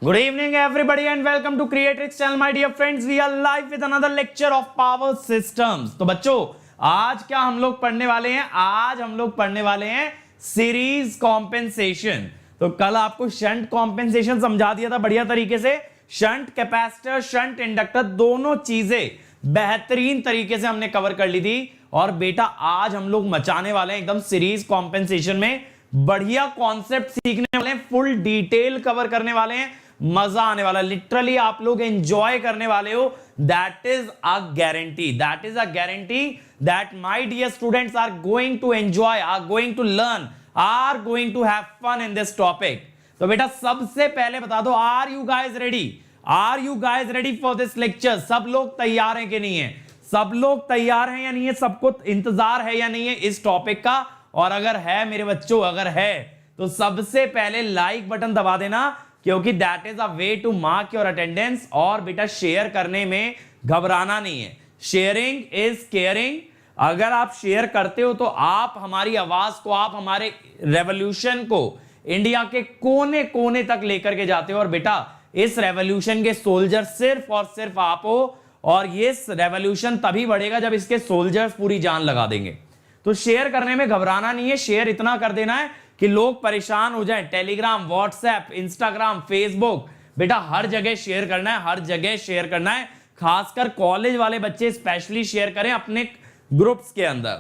Good evening, everybody, and welcome to Creatrix channel, my dear friends. We are live with another lecture of power systems. तो बच्चों, आज क्या हम लोग पढ़ने वाले हैं? आज हम लोग पढ़ने वाले हैं सीरीज कॉम्पेंसेशन. तो कल आपको शंट कॉम्पेंसेशन समझा दिया था बढ़िया तरीके से. शंट कैपेसिटर, शंट इंडक्टर, दोनों चीजें बेहतरीन तरीके से हमने कवर कर ली थी. और बेटा आज हम लोग मचाने वाले हैं एकदम सीरीज कॉम्पेंसेशन में. बढ़िया कॉन्सेप्ट सीखने वाले हैं, फुल डिटेल कवर करने वाले हैं. मजा आने वाला, लिटरली आप लोग एंजॉय करने वाले हो. That is a guarantee, that is a guarantee that my dear students are going to enjoy, are going to learn, are going to have fun in this topic. तो बेटा सबसे पहले बता दो, are you guys ready? Are you guys ready for this lecture? सब लोग तैयार हैं कि नहीं है? सब लोग तैयार हैं या नहीं है? सबको इंतजार है या नहीं है इस टॉपिक का? और अगर है मेरे बच्चों, अगर है तो सबसे पहले लाइक बटन दबा देना, क्योंकि that is a way to mark your attendance. और बेटा शेयर करने में घबराना नहीं है. Sharing is caring. अगर आप शेयर करते हो तो आप हमारी आवाज को, आप हमारे रेवोल्यूशन को इंडिया के कोने कोने तक लेकर के जाते हो. और बेटा इस रेवोल्यूशन के सोल्जर सिर्फ और सिर्फ आप हो. और ये रेवोल्यूशन तभी बढ़ेगा जब इसके सोल्जर्स पूरी जान लगा देंगे. तो शेयर करने में घबराना नहीं है. शेयर इतना कर देना है कि लोग परेशान हो जाएं. टेलीग्राम, व्हाट्सएप, इंस्टाग्राम, फेसबुक, बेटा हर जगह शेयर करना है, हर जगह शेयर करना है. खासकर कॉलेज वाले बच्चे स्पेशली शेयर करें अपने ग्रुप्स के अंदर.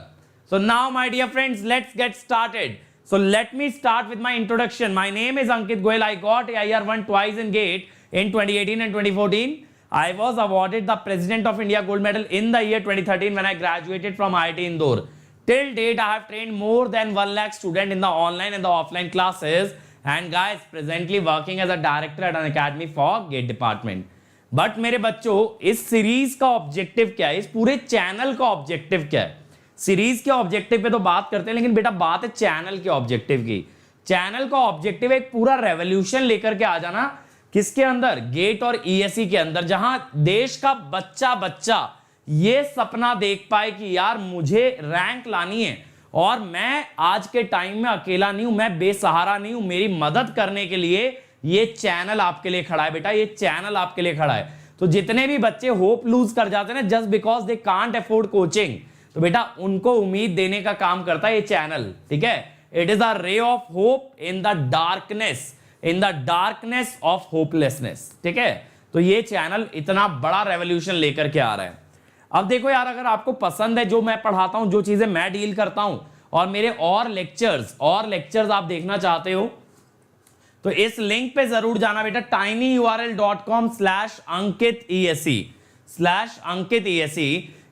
So now my dear friends, let's get started. So let me start with my introduction. My name is Ankit Goyal. I got IR1 twice in GATE in 2018 and 2014. I was awarded the President of India Gold Medal in the year 2013 when I graduated from IIT Indore. Till date, I have trained more than 1 lakh students in the online and the offline classes, and guys, presently working as a director at an academy for GATE department. But मेरे बच्चों, इस series का objective क्या है? इस पूरे channel का objective क्या है? सीरीज के ऑब्जेक्टिव पे तो बात करते हैं, लेकिन बेटा बात है चैनल के ऑब्जेक्टिव की. चैनल का ऑब्जेक्टिव एक पूरा रेवोल्यूशन लेकर के आ जाना. किसके अंदर? गेट और ESE के अंदर, जहां देश का बच्चा बच्चा ये सपना देख पाए कि यार मुझे रैंक लानी है और मैं आज के टाइम में अकेला नहीं हूं, मैं बेसहारा नहीं हूं. मेरी मदद करने के लिए ये चैनल आपके लिए खड़ा है. बेटा ये चैनल आपके लिए खड़ा है. तो जितने भी बच्चे होप लूज कर जाते हैं ना, just because they can't afford coaching, तो बेटा उनको उम्मीद देने का काम करता है ये चैनल. ठीक है, it is a ray of hope in the darkness, in the darkness of hopelessness. ठीक है, तो ये चैनल इतना बड़ा रेवोल्यूशन लेकर के आ रहा है. अब देखो यार, अगर आपको पसंद है जो मैं पढ़ाता हूं, जो चीजें मैं डील करता हूं, और मेरे और लेक्चर्स आप देखना चाहते हो, तो इस लिंक पे जरूर जाना बेटा. tinyurl.com/ankit.ese.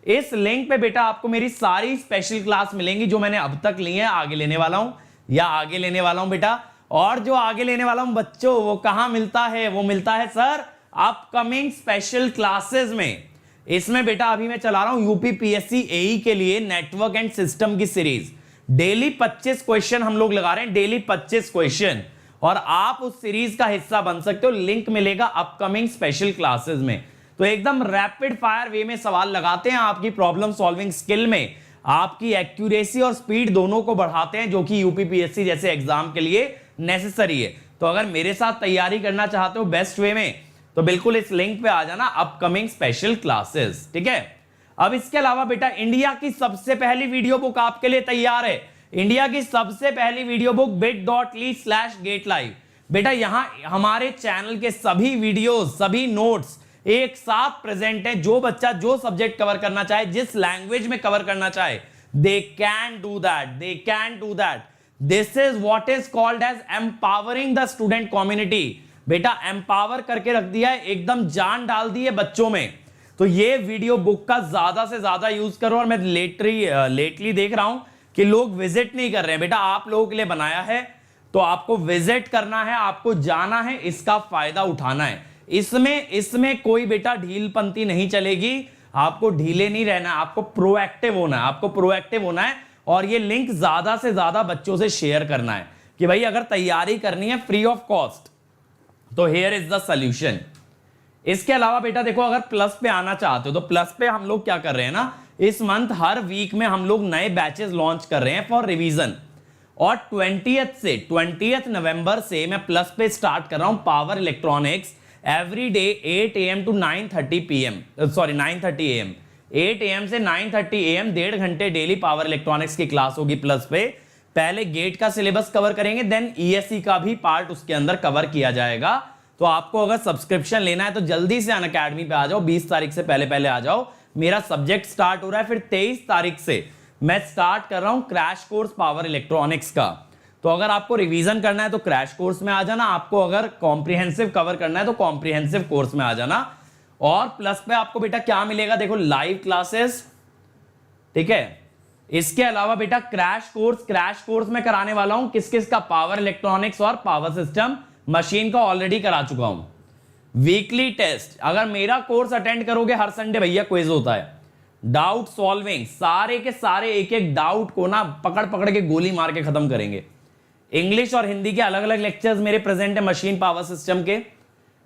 इस लिंक पे बेटा आपको मेरी सारी स्पेशल क्लास मिलेंगी जो मैंने अब तक ली है, आगे लेने वाला हूं या आगे लेने वाला हूं बेटा. और जो आगे लेने वाला हूं बच्चों, वो कहां मिलता है? वो मिलता है सर अपकमिंग स्पेशल क्लासेस में. इसमें बेटा अभी मैं चला रहा हूं UPPSC AE के लिए नेटवर्क एंड सिस्टम की सीरीज. डेली 25 क्वेश्चन हम लोग लगा रहे हैं, डेली 25 क्वेश्चन, और आप उस सीरीज का हिस्सा बन सकते हो. लिंक मिलेगा अपकमिंग स्पेशल क्लासेस में. तो एकदम रैपिड फायर वे में सवाल लगाते हैं, आपकी प्रॉब्लम सॉल्विंग स्किल में आपकी एक्यूरेसी और स्पीड दोनों को बढ़ाते हैं, जो कि UPPSC जैसे एग्जाम के लिए नेसेसरी है. तो अगर मेरे साथ तैयारी करना चाहते हो बेस्ट वे में, तो बिल्कुल इस लिंक पे आ जाना, अपकमिंग स्पेशल क्लासेस. ठीक है, अब इसके अलावा बेटा इंडिया की सबसे पहली वीडियो बुक आपके लिए तैयार है. इंडिया की सबसे पहली वीडियो बुक bit.ly/gatelive. बेटा यहां हमारे चैनल के सभी वीडियोस, सभी नोट्स एक साथ प्रेजेंट है. जो बच्चा जो सब्जेक्ट कवर करना चाहे, जिस लैंग्वेज में कवर करना चाहे, they can do that, they can do that. This is what is called as empowering the student community. बेटा एम्पावर करके रख दिया है, एकदम जान डाल दी है बच्चों में. तो ये वीडियो बुक का ज्यादा से ज्यादा यूज करो. और मैं लेटली देख रहा हूं कि लोग विजिट नहीं कर रहे हैं. बेटा आप लोगों के लिए बनाया है, तो आपको विजिट करना है, आपको जाना है, इसका फायदा उठाना है. इसमें कोई बेटा ढीलपंती नहीं चलेगी. आपको ढीले नहीं रहना, आपको प्रोएक्टिव होना है, आपको प्रोएक्टिव होना है. और ये लिंक ज्यादा से ज्यादा बच्चों से शेयर करना है कि भाई अगर तैयारी करनी है फ्री ऑफ कॉस्ट, तो हियर इज द सॉल्यूशन. इसके अलावा बेटा देखो, अगर प्लस पे आना चाहते हो तो प्लस पे हम लोग क्या कर रहे हैं ना, इस मंथ हर वीक में हम लोग नए बैचेस लॉन्च कर रहे हैं फॉर रिवीजन. और 20th नवंबर से मैं प्लस पे स्टार्ट कर रहा हूं power electronics every day 8 AM to 9:30 PM, sorry 9:30 AM, 8 AM से 9:30 AM 1.5 घंटे डेली पावर इलेक्ट्रॉनिक्स की क्लास होगी प्लस पे। पहले गेट का सिलेबस कवर करेंगे, देन ईएससी का भी पार्ट उसके अंदर कवर किया जाएगा। तो आपको अगर सब्सक्रिप्शन लेना है तो जल्दी से अनअकैडमी पे आ जाओ, 20 तारीख से पहले पहले आ जाओ। मेरा सब्जेक्ट स्टार्ट हो रहा है, फिर 23 तारीख से मैं स्टार्ट कर रहा हूं क्रैश कोर्स पावर इलेक्ट्रॉनिक्स का। तो अगर आपको रिवीजन करना है तो क्रैश कोर्स में आ जाना, आपको अगर कॉम्प्रिहेंसिव कवर करना है तो कॉम्प्रिहेंसिव कोर्स में आ जाना। और प्लस पे आपको बेटा क्या मिलेगा, देखो लाइव क्लासेस, ठीक है। इसके अलावा बेटा क्रैश कोर्स में कराने वाला हूं किस किस का, पावर इलेक्ट्रॉनिक्स और पावर सिस्टम मशीन का ऑलरेडी करा चुका हूं। वीकली टेस्ट, अगर मेरा कोर्स अटेंड करोगे हर संडे भैया क्विज होता है, डाउट सॉल्विंग, सारे के सारे एक एक डाउट को ना पकड़ पकड़ के गोली मार के खत्म करेंगे। इंग्लिश और हिंदी के अलग अलग लेक्चर्स मेरे प्रेजेंट है मशीन पावर सिस्टम के।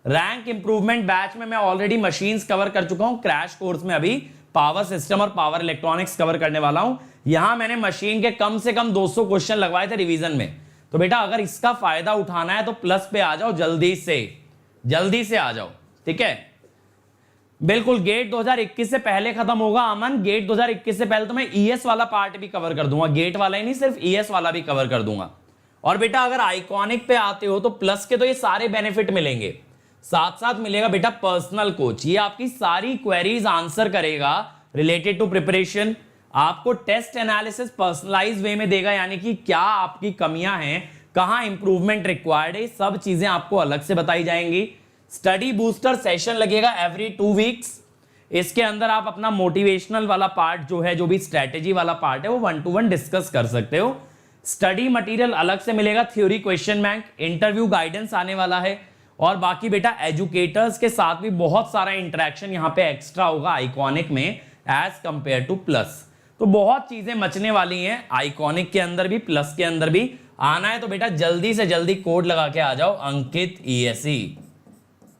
रैंक इंप्रूवमेंट बैच में मैं ऑलरेडी मशीन्स कवर कर चुका हूं, क्रैश कोर्स में अभी पावर सिस्टम और पावर इलेक्ट्रॉनिक्स कवर करने वाला हूं। यहां मैंने मशीन के कम से कम 200 क्वेश्चन लगवाए थे रिवीजन में। तो बेटा अगर इसका फायदा उठाना है तो प्लस पे आ जाओ, जल्दी से आ जाओ, ठीक है। बिल्कुल गेट 2021 से पहले खत्म होगा अमन, गेट 2021 से पहले तो मैं ईएस वाला पार्ट भी कवर कर दूंगा, गेट वाला ही नहीं सिर्फ ईएस वाला भी कवर कर दूंगा। और बेटा अगर आइकॉनिक पे आते हो तो प्लस के तो ये सारे बेनिफिट मिलेंगे, साथ साथ मिलेगा बेटा पर्सनल कोच, ये आपकी सारी क्वेरीज आंसर करेगा रिलेटेड टू प्रिपरेशन। आपको टेस्ट एनालिसिस पर्सनलाइज वे में देगा, यानी कि क्या आपकी कमियां हैं, कहां इंप्रूवमेंट रिक्वायर्ड है, सब चीजें आपको अलग से बताई जाएंगी। स्टडी बूस्टर सेशन लगेगा एवरी 2 वीक्स। इसके अंदर आप अपना मोटिवेशनल वाला पार्ट जो है, जो भी स्ट्रेटेजी वाला पार्ट है, वो 1-to-1 डिस्कस कर सकते हो। स्टडी मटेरियल अलग से मिलेगा, theory question bank, interview guidance आने वाला है। और बाकी बेटा एजुकेटर्स के साथ भी बहुत सारा इंटरेक्शन यहां पे एक्स्ट्रा होगा आइकॉनिक में एज कंपेयर टू प्लस। तो बहुत चीजें मचने वाली हैं आइकॉनिक के अंदर भी, प्लस के अंदर भी। आना है तो बेटा जल्दी से जल्दी कोड लगा के आ जाओ, अंकित ईएसई।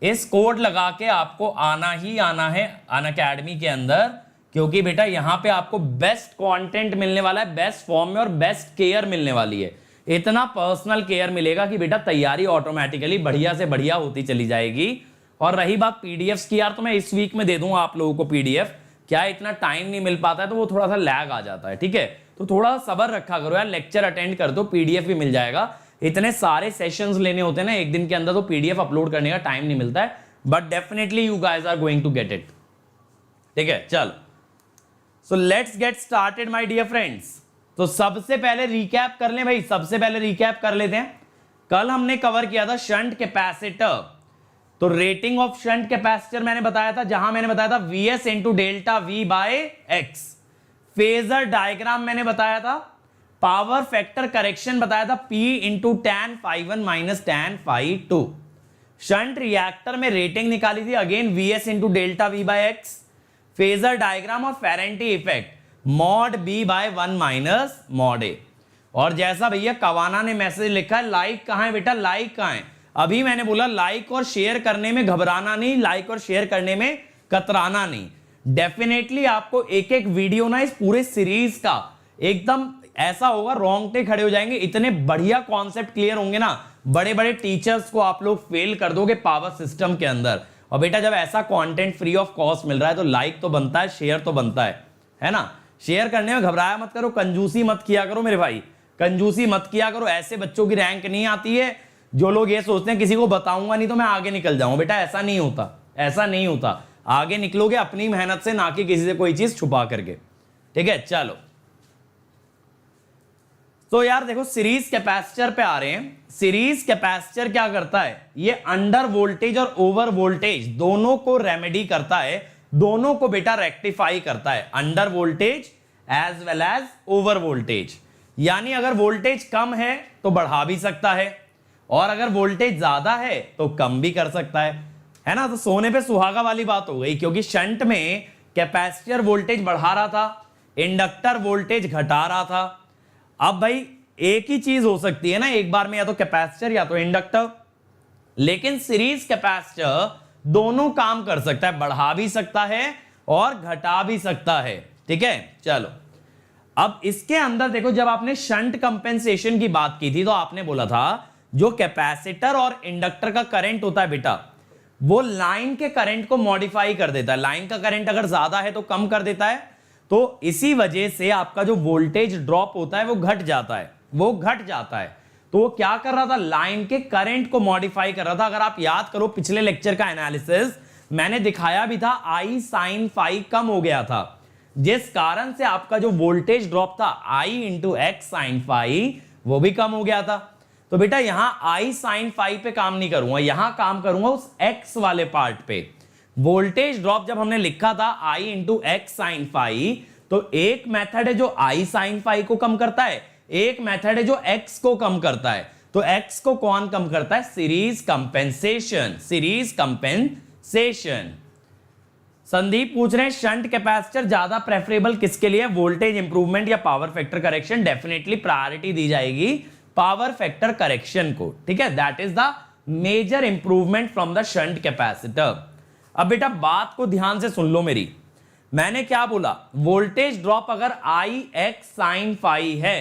इस कोड लगा के आपको आना ही आना है अनअकैडमी के अंदर, क्योंकि बेटा यहां पे आपको बेस्ट कंटेंट मिलने वाला है, बेस्ट फॉर्म में, और बेस्ट केयर मिलने वाली है। इतना पर्सनल केयर मिलेगा कि बेटा तैयारी ऑटोमेटिकली बढ़िया से बढ़िया होती चली जाएगी। और रही बात पीडीएफ्स की, यार तो मैं इस वीक में दे दूंगा आप लोगों को पीडीएफ, क्या इतना टाइम नहीं मिल पाता है तो वो थोड़ा सा लैग आ जाता है, ठीक है। तो थोड़ा सब्र रखा करो यार, लेक्चर अटेंड कर दो, पीडीएफ भी मिल जाएगा। इतने सारे सेशंस लेने होते हैं ना एक दिन के अंदर, तो पीडीएफ अपलोड करने का टाइम नहीं मिलता है, but definitely you guys are going to get it, ठीक है। चलो so let's get started my dear friends. तो सबसे पहले रिकैप कर लें भाई, सबसे पहले रिकैप कर लेते हैं। कल हमने कवर किया था शंट कैपेसिटर। तो रेटिंग ऑफ शंट कैपेसिटर मैंने बताया था, जहां मैंने बताया था Vs into delta V by X. Phasor diagram मैंने बताया था, पावर फैक्टर करेक्शन बताया था P into tan phi1 minus tan phi2। Shunt reactor में रेटिंग निकाली थी again Vs into delta V by X. Phasor diagram और Ferranti effect mod B by 1 minus mod A। और जैसा भैया कवाना ने मैसेज लिखा है, लाइक कहां है बेटा, लाइक कहां है। अभी मैंने बोला लाइक और शेयर करने में घबराना नहीं, लाइक और शेयर करने में कतराना नहीं। डेफिनेटली आपको एक एक वीडियो ना इस पूरे सीरीज का एकदम ऐसा होगा, रोंगटे खड़े हो जाएंगे, इतने बढ़िया कॉन्सेप्ट क्लियर होंगे ना, बड़े बड़े टीचर्स को आप लोग फेल कर दोगे पावर सिस्टम के अंदर। और बेटा जब ऐसा कंटेंट फ्री ऑफ कॉस्ट मिल रहा है तो लाइक तो बनता है, शेयर तो बनता है ना। शेयर करने में घबराया मत करो, कंजूसी मत किया करो मेरे भाई, कंजूसी मत किया करो। ऐसे बच्चों की रैंक नहीं आती है जो लोग ये सोचते हैं किसी को बताऊंगा नहीं तो मैं आगे निकल जाऊंगा। बेटा ऐसा नहीं होता, ऐसा नहीं होता। आगे निकलोगे अपनी मेहनत से, ना कि किसी से कोई चीज छुपा करके, ठीक है। चलो तो यार देखो सीरीज कैपेसिटर पे आ रहे हैं। सीरीज कैपेसिटर क्या करता है, ये अंडर वोल्टेज और ओवर वोल्टेज दोनों को रेमेडी करता है, दोनों को बेटा रेक्टिफाई करता है, under voltage as well as over voltage. यानी अगर वोल्टेज कम है तो बढ़ा भी सकता है, और अगर वोल्टेज ज्यादा है तो कम भी कर सकता है ना। तो सोने पे सुहागा वाली बात हो गई, क्योंकि शंट में कैपेसिटर वोल्टेज बढ़ा रहा था, इंडक्टर वोल्टेज घटा रहा था। अब भाई एक ही चीज हो सकती है ना एक बार में, या तो कैपेसिटर या तो इंडक्टर, लेकिन सीरीज कैपेसिटर दोनों काम कर सकता है, बढ़ा भी सकता है और घटा भी सकता है, ठीक है। चलो अब इसके अंदर देखो, जब आपने शंट कंपेंसेशन की बात की थी तो आपने बोला था जो कैपेसिटर और इंडक्टर का करंट होता है बेटा, वो लाइन के करंट को मॉडिफाई कर देता है। लाइन का करंट अगर ज्यादा है तो कम कर देता है, तो इसी वजह से आपका जो वोल्टेज ड्रॉप होता है वो घट जाता है, वो घट जाता है। तो वो क्या कर रहा था, लाइन के करंट को मॉडिफाई कर रहा था। अगर आप याद करो पिछले लेक्चर का एनालिसिस, मैंने दिखाया भी था I sin phi कम हो गया था, जिस कारण से आपका जो वोल्टेज ड्रॉप था I into X sine phi वो भी कम हो गया था। तो बेटा यहां I sin phi पे काम नहीं करूंगा, यहां काम करूंगा उस x वाले पार्ट पे। वोल्टेज ड्रॉप जब हमने लिखा था I into X sine phi, तो एक मेथड है जो I sin phi को कम करता है, एक मेथड है जो x को कम करता है। तो x को कौन कम करता है, series compensation, series compensation. Sandeep पूछ रहे हैं शंट कैपेसिटर ज्यादा प्रेफरेबल किसके लिए, वोल्टेज इंप्रूवमेंट या power factor correction. Definitely priority दी जाएगी पावर फैक्टर करेक्शन को, ठीक है, that is the major improvement from the shunt capacitor. अब बेटा बात को ध्यान से सुन लो मेरी, मैंने क्या बोला, वोल्टेज ड्रॉप अगर I x sin phi है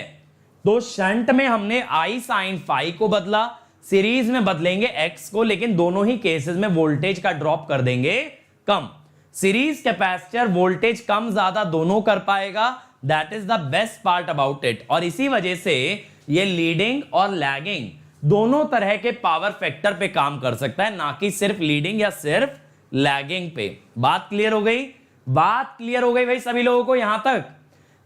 तो शंट में हमने I sin phi को बदला, सीरीज में बदलेंगे x को, लेकिन दोनों ही केसेस में वोल्टेज का ड्रॉप कर देंगे कम। सीरीज कैपेसिटर वोल्टेज कम ज्यादा दोनों कर पाएगा, that is the best part about it. और इसी वजह से ये लीडिंग और लैगिंग दोनों तरह के पावर फैक्टर पे काम कर सकता है, ना कि सिर्फ लीडिंग या सिर्फ लैगिंग पे। बात क्लियर हो गई, बात क्लियर हो गई भाई सभी लोगों को? यहां तक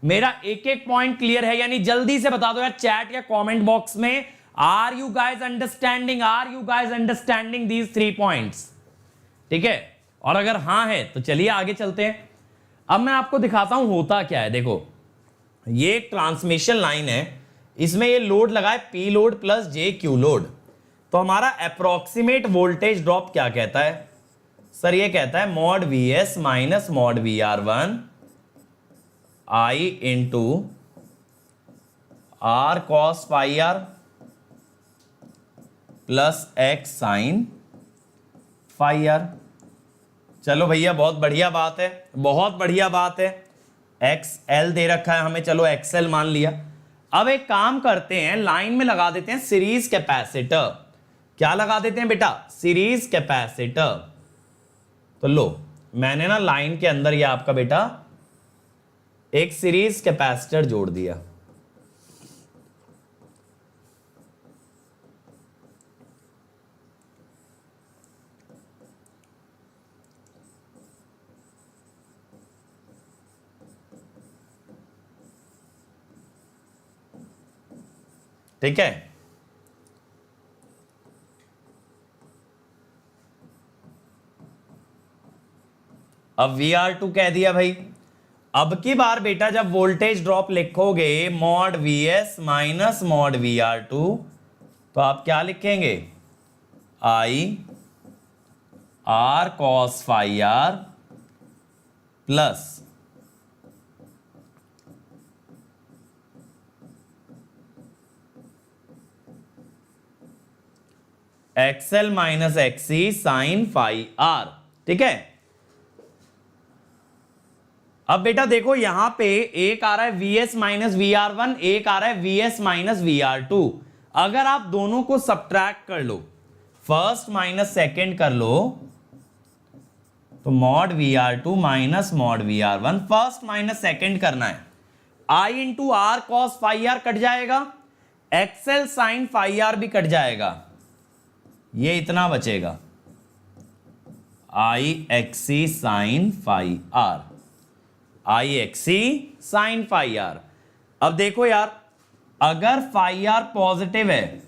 मेरा एक एक पॉइंट क्लियर है, यानी जल्दी से बता दो यार चैट या कमेंट बॉक्स में, are you guys understanding, are you guys understanding these 3 points? ठीक है, और अगर हां है तो चलिए आगे चलते हैं। अब मैं आपको दिखाता हूं होता क्या है। देखो ये एक ट्रांसमिशन लाइन है, इसमें ये लोड लगा है P लोड प्लस जे क्यू लोड। तो हमारा अप्रोक्सीमेट वोल्टेज ड्रॉप क्या कहता है सर, ये कहता है mod VS minus mod VR1 I into R cos phi R plus X sine phi R। चलो भैया बहुत बढ़िया बात है, बहुत बढ़िया बात है। XL दे रखा है हमें, चलो XL मान लिया। अब एक काम करते हैं, लाइन में लगा देते हैं सीरीज कैपेसिटर। क्या लगा देते हैं बेटा, सीरीज कैपेसिटर। तो लो मैंने ना लाइन के अंदर ये आपका बेटा एक सीरीज कैपेसिटर जोड़ दिया। ठीक है, अब VR2 कह दिया भाई। अब की बार बेटा जब वोल्टेज ड्रॉप लिखोगे mod VS minus mod VR2, तो आप क्या लिखेंगे, I R cos phi R plus XL minus XC sine phi R। ठीक है, अब बेटा देखो यहां पे एक आ रहा है VS माइनस VR1, एक आ रहा है VS माइनस VR2। अगर आप दोनों को सब्ट्रैक्ट कर लो, फर्स्ट माइनस सेकेंड कर लो, तो mod VR2 minus mod VR1, first minus second करना है। I into R cos phi R cut जाएगा, XL साइन phi R भी कट जाएगा, ये इतना बचेगा IXC sine phi R, IXC sine phi R। अब देखो यार, अगर phi R पॉजिटिव है,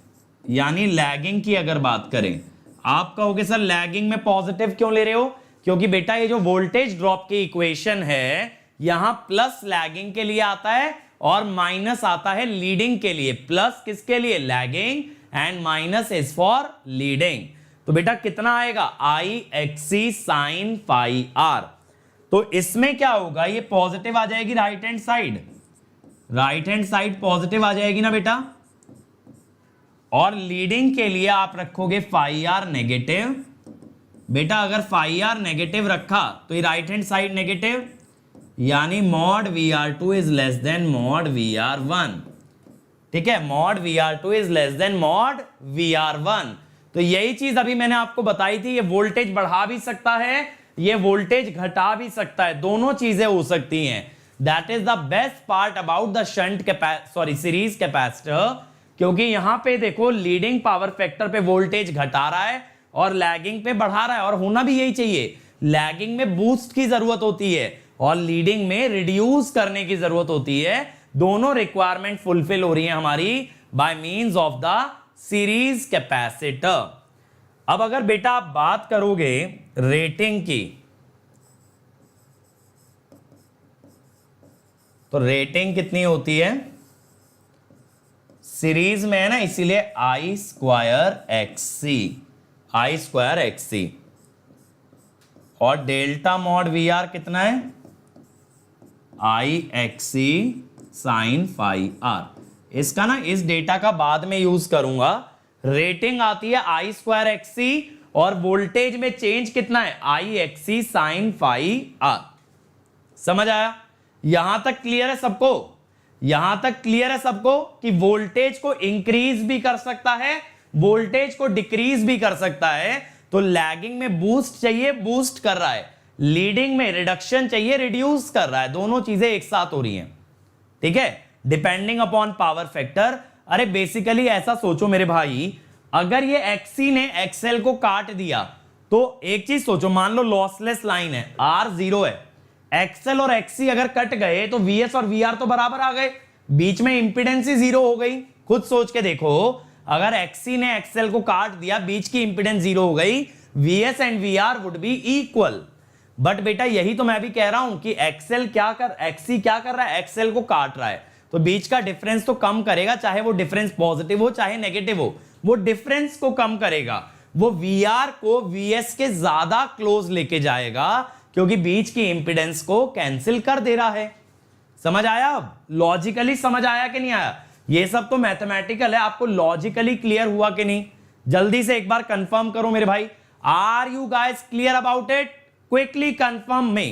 यानी लैगिंग की अगर बात करें, आप कहोगे सर लैगिंग में पॉजिटिव क्यों ले रहे हो? क्योंकि बेटा ये जो वोल्टेज ड्रॉप की इक्वेशन है, यहां प्लस लैगिंग के लिए आता है और माइनस आता है लीडिंग के लिए। प्लस किसके लिए, lagging, and minus is for leading. तो बेटा कितना आएगा, IXC साइन phi R। तो इसमें क्या होगा, ये पॉजिटिव आ जाएगी right hand side, right hand side positive आ जाएगी ना बेटा, और लीडिंग के लिए आप रखोगे phi R नेगेटिव। बेटा अगर phi R नेगेटिव रखा तो ये राइट हैंड साइड नेगेटिव, यानी mod VR2 is less than mod VR1। ठीक है, mod VR2 is less than mod VR1। तो यही चीज अभी मैंने आपको बताई थी, ये वोल्टेज बढ़ा भी सकता है, ये वोल्टेज घटा भी सकता है, दोनों चीजें हो सकती हैं। That is the best part about the series capacitor, क्योंकि यहां पे देखो लीडिंग पावर फैक्टर पे वोल्टेज घटा रहा है और लैगिंग पे बढ़ा रहा है, और होना भी यही चाहिए। लैगिंग में बूस्ट की जरूरत होती है और लीडिंग में रिड्यूस करने की जरूरत होती है। दोनों रिक्वायरमेंट फुलफिल हो रही है हमारी by means of the series capacitor. अब अगर बेटा आप बात करोगे रेटिंग की, तो रेटिंग कितनी होती है? सीरीज में है ना, इसीलिए I स्क्वायर XC। और डेल्टा मॉड VR कितना है? IXC sine phi R। इसका ना इस डेटा का बाद में यूज करूंगा। रेटिंग आती है I स्क्वायर XC और वोल्टेज में चेंज कितना है? IXC sine phi R। समझ आया? यहां तक क्लियर है सबको? यहां तक क्लियर है सबको कि वोल्टेज को इंक्रीज भी कर सकता है, वोल्टेज को डिक्रीज भी कर सकता है। तो लैगिंग में बूस्ट चाहिए, बूस्ट कर रहा है, लीडिंग में रिडक्शन चाहिए, रिड्यूस कर रहा है। दोनों चीजें एक साथ हो रही हैं। ठीक है, डिपेंडिंग अपॉन पावर फैक्टर। अरे बेसिकली ऐसा सोचो मेरे भाई, अगर ये XC ने XL को काट दिया तो एक चीज सोचो, मान लो लॉसलेस लाइन है, R 0 है, XL और XC अगर कट गए तो VS और VR तो बराबर आ गए, बीच में इंपीडेंस ही 0 हो गई। खुद सोच के देखो, अगर XC ने XL को काट दिया, बीच की इंपीडेंस 0 हो गई, VS and VR would be equal. But बेटा यही तो मैं भी कह रहा हूं कि XC क्या कर रहा है? XL को काट रहा है, तो बीच का डिफरेंस तो कम करेगा, चाहे वो डिफरेंस पॉजिटिव हो चाहे नेगेटिव हो, वो डिफरेंस को कम करेगा। वो VR को VS के ज्यादा क्लोज लेके जाएगा, क्योंकि बीच की इंपीडेंस को कैंसिल कर दे रहा है। समझ आया? अब लॉजिकली समझ आया कि नहीं आया? ये सब तो मैथमेटिकल है, आपको लॉजिकली क्लियर हुआ कि नहीं? जल्दी से एक बार कंफर्म करो मेरे भाई। Are you guys clear about it? Quickly confirm me,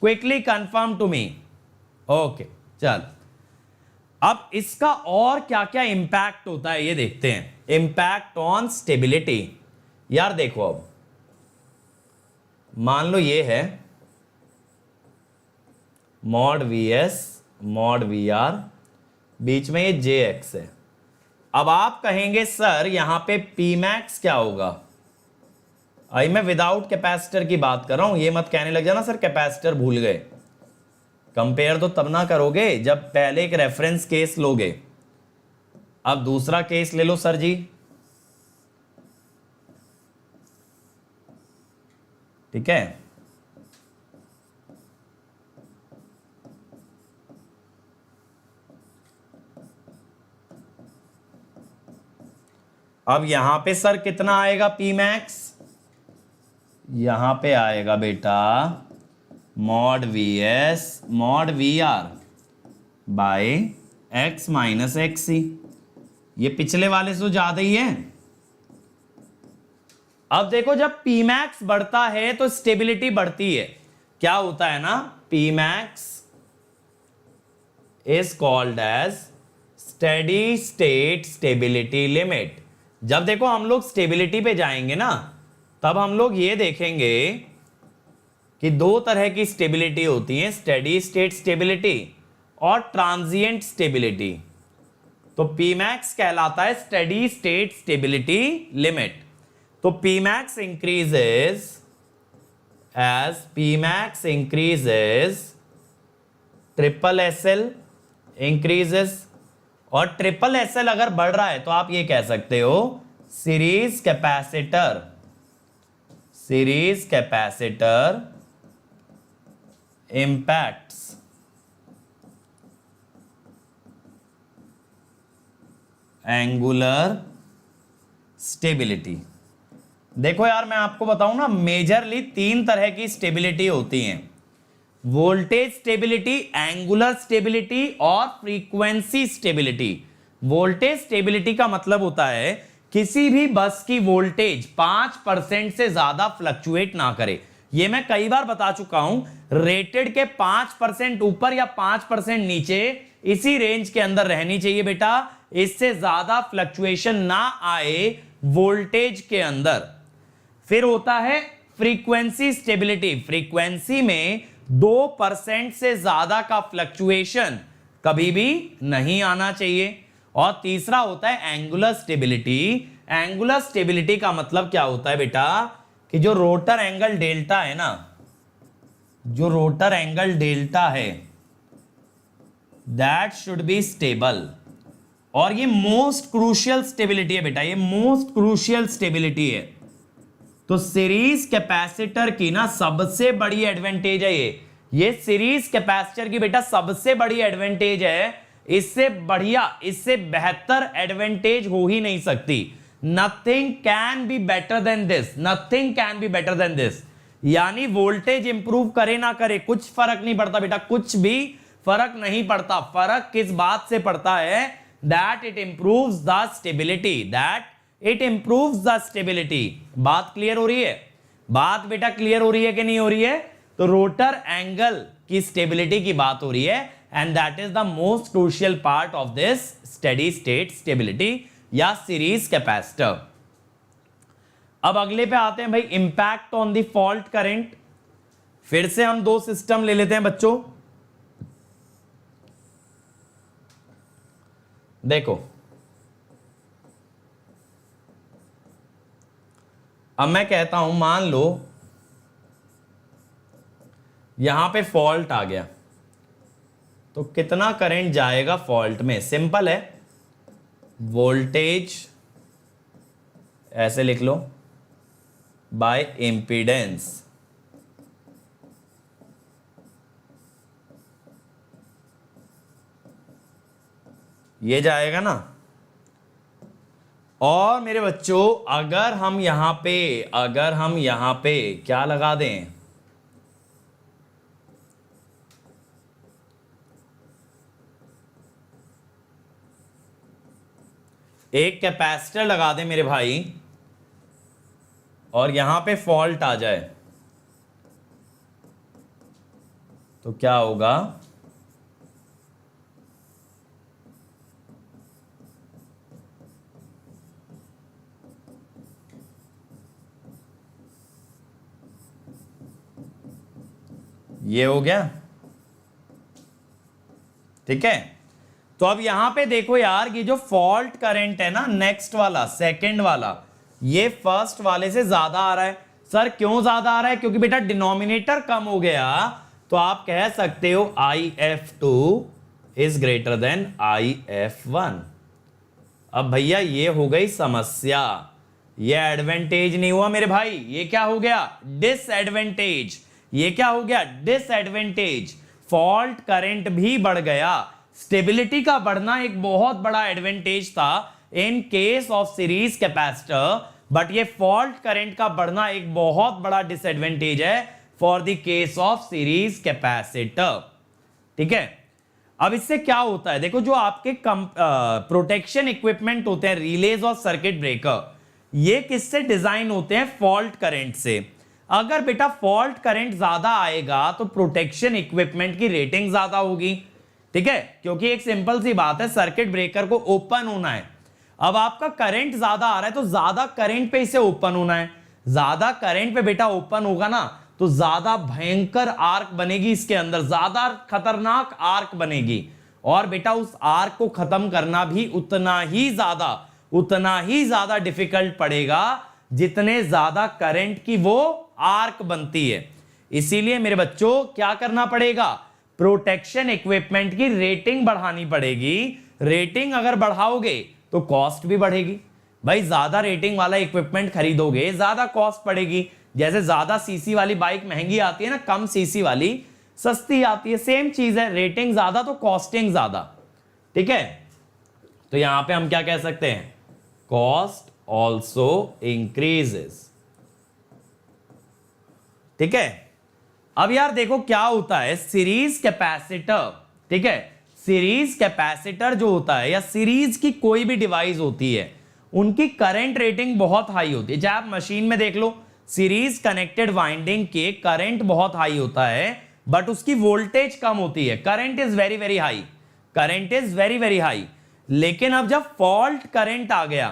quickly confirm to me. Okay, चल अब इसका और क्या क्या इंपैक्ट होता है ये देखते हैं। Impact on stability. यार देखो, अब मान लो ये है मॉड VS मॉड VR, बीच में ये JX है। अब आप कहेंगे सर यहां पे Pmax क्या होगा? आई मैं विदाउट कैपेसिटर की बात कर रहा हूं, ये मत कहने लग जाना सर कैपेसिटर भूल गए। कंपेयर तो तब ना करोगे जब पहले एक रेफरेंस केस लोगे। अब दूसरा केस ले लो सर जी। ठीक है, अब यहां पे सर कितना आएगा Pmax? यहां पे आएगा बेटा mod VS mod VR by X minus XC। ये पिछले वाले से ज्यादा ही है। अब देखो, जब Pmax बढ़ता है तो स्टेबिलिटी बढ़ती है। क्या होता है ना, Pmax is called as steady state stability limit. जब देखो हम लोग स्टेबिलिटी पे जाएंगे ना, तब हम लोग ये देखेंगे कि दो तरह की स्टेबिलिटी होती है, स्टेडी स्टेट स्टेबिलिटी और ट्रांजिएंट स्टेबिलिटी। तो Pmax कहलाता है स्टेडी स्टेट स्टेबिलिटी लिमिट। तो Pmax increases as Pmax increases, triple SL increases, और ट्रिपल SL अगर बढ़ रहा है तो आप ये कह सकते हो series capacitor impacts angular stability. देखो यार, मैं आपको बताऊं ना, मेजरली 3 तरह की स्टेबिलिटी होती हैं, वोल्टेज स्टेबिलिटी, एंगुलर स्टेबिलिटी और फ्रीक्वेंसी स्टेबिलिटी। वोल्टेज स्टेबिलिटी का मतलब होता है किसी भी बस की वोल्टेज 5% से ज्यादा फ्लक्चुएट ना करे। ये मैं कई बार बता चुका हूं, रेटेड के 5% ऊपर या 5% नीचे इसी रेंज के अंदर रहनी चाहिए बेटा, इससे ज्यादा फ्लक्चुएशन ना आए वोल्टेज के अंदर। फिर होता है फ्रीक्वेंसी स्टेबिलिटी, फ्रीक्वेंसी में 2% से ज्यादा का फ्लक्चुएशन कभी भी नहीं आना चाहिए। और तीसरा होता है एंगुलर स्टेबिलिटी। एंगुलर स्टेबिलिटी का मतलब क्या होता है बेटा, कि जो रोटर एंगल डेल्टा है ना, जो रोटर एंगल डेल्टा है दैट शुड बी स्टेबल। और ये मोस्ट क्रूशियल स्टेबिलिटी है बेटा, ये मोस्ट क्रूशियल स्टेबिलिटी है। तो सीरीज कैपेसिटर की ना सबसे बड़ी एडवांटेज है ये सीरीज कैपेसिटर की बेटा सबसे बड़ी एडवांटेज है, इससे बढ़िया, इससे बेहतर एडवांटेज हो ही नहीं सकती। Nothing can be better than this, nothing can be better than this. यानी वोल्टेज इंप्रूव करे ना करे कुछ फर्क नहीं पड़ता बेटा, कुछ भी फर्क नहीं पड़ता। फर्क किस बात से पड़ता है, that it improves the stability, that it improves the stability. बात क्लियर हो रही है? बात बेटा क्लियर हो रही है कि नहीं हो रही है? तो रोटर एंगल की स्टेबिलिटी की बात हो रही है, and that is the most crucial part of this steady state stability या सीरीज कैपेसिटर। अब अगले पे आते हैं भाई, impact on the fault current. फिर से हम दो सिस्टम ले लेते हैं बच्चों। देखो अब मैं कहता हूं, मान लो यहां पे फॉल्ट आ गया, तो कितना करंट जाएगा फॉल्ट में? सिंपल है, वोल्टेज ऐसे लिख लो बाय इंपीडेंस। ये जाएगा ना। और मेरे बच्चों अगर हम यहां पे क्या लगा दें, एक कैपेसिटर लगा दें मेरे भाई, और यहां पे फॉल्ट आ जाए, तो क्या होगा? ये हो गया, ठीक है। तो अब यहां पे देखो यार, ये जो फॉल्ट करंट है ना, नेक्स्ट वाला, सेकंड वाला, ये फर्स्ट वाले से ज्यादा आ रहा है। सर क्यों ज्यादा आ रहा है? क्योंकि बेटा डिनोमिनेटर कम हो गया, तो आप कह सकते हो IF2 is greater than IF1। अब भैया ये हो गई समस्या, ये एडवांटेज नहीं हुआ मेरे भाई, ये क्या हो गया? डिसएडवांटेज। ये क्या हो गया? डिसएडवांटेज। फॉल्ट करंट भी बढ़ गया। स्टेबिलिटी का बढ़ना एक बहुत बड़ा एडवांटेज था इन case of series capacitor, but ये फॉल्ट करंट का बढ़ना एक बहुत बड़ा डिसएडवांटेज है for the case of series capacitor. ठीक है। अब इससे क्या होता है, देखो जो आपके प्रोटेक्शन इक्विपमेंट होते हैं, रिलेज और सर्किट ब्रेकर, ये किससे डिजाइन होते हैं? फॉल्ट करंट से। अगर बेटा फॉल्ट करंट ज्यादा आएगा तो प्रोटेक्शन इक्विपमेंट की रेटिंग ज्यादा होगी। ठीक है, क्योंकि एक सिंपल सी बात है, सर्किट ब्रेकर को ओपन होना है। अब आपका करंट ज्यादा आ रहा है तो ज्यादा करंट पे इसे ओपन होना है। ज्यादा करंट पे बेटा ओपन होगा ना तो ज्यादा भयंकर आर्क बनेगी, इसके अंदर ज्यादा खतरनाक आर्क बनेगी, और बेटा उस आर्क को खत्म करना भी उतना ही ज्यादा डिफिकल्ट पड़ेगा जितने ज्यादा करंट की वो आर्क बनती है। इसीलिए मेरे बच्चों क्या करना पड़ेगा? प्रोटेक्शन इक्विपमेंट की रेटिंग बढ़ानी पड़ेगी। रेटिंग अगर बढ़ाओगे तो कॉस्ट भी बढ़ेगी। भाई ज्यादा रेटिंग वाला इक्विपमेंट खरीदोगे ज्यादा कॉस्ट पड़ेगी। जैसे ज्यादा सीसी वाली बाइक महंगी आती है ना, कम सीसी वाली सस्ती आती है, सेम चीज है, रेटिंग ज्यादा तो कॉस्टिंग ज्यादा। ठीक है, तो यहां पे हम क्या कह सकते हैं? Cost also increases. ठीक है। अब यार देखो क्या होता है, सीरीज कैपेसिटर, ठीक है, सीरीज कैपेसिटर जो होता है या सीरीज की कोई भी डिवाइस होती है, उनकी करंट रेटिंग बहुत हाई होती है। चाहे आप मशीन में देख लो, सीरीज कनेक्टेड वाइंडिंग के करंट बहुत हाई होता है बट उसकी वोल्टेज कम होती है, current is very very high, current is very very high. लेकिन अब जब फॉल्ट करंट आ गया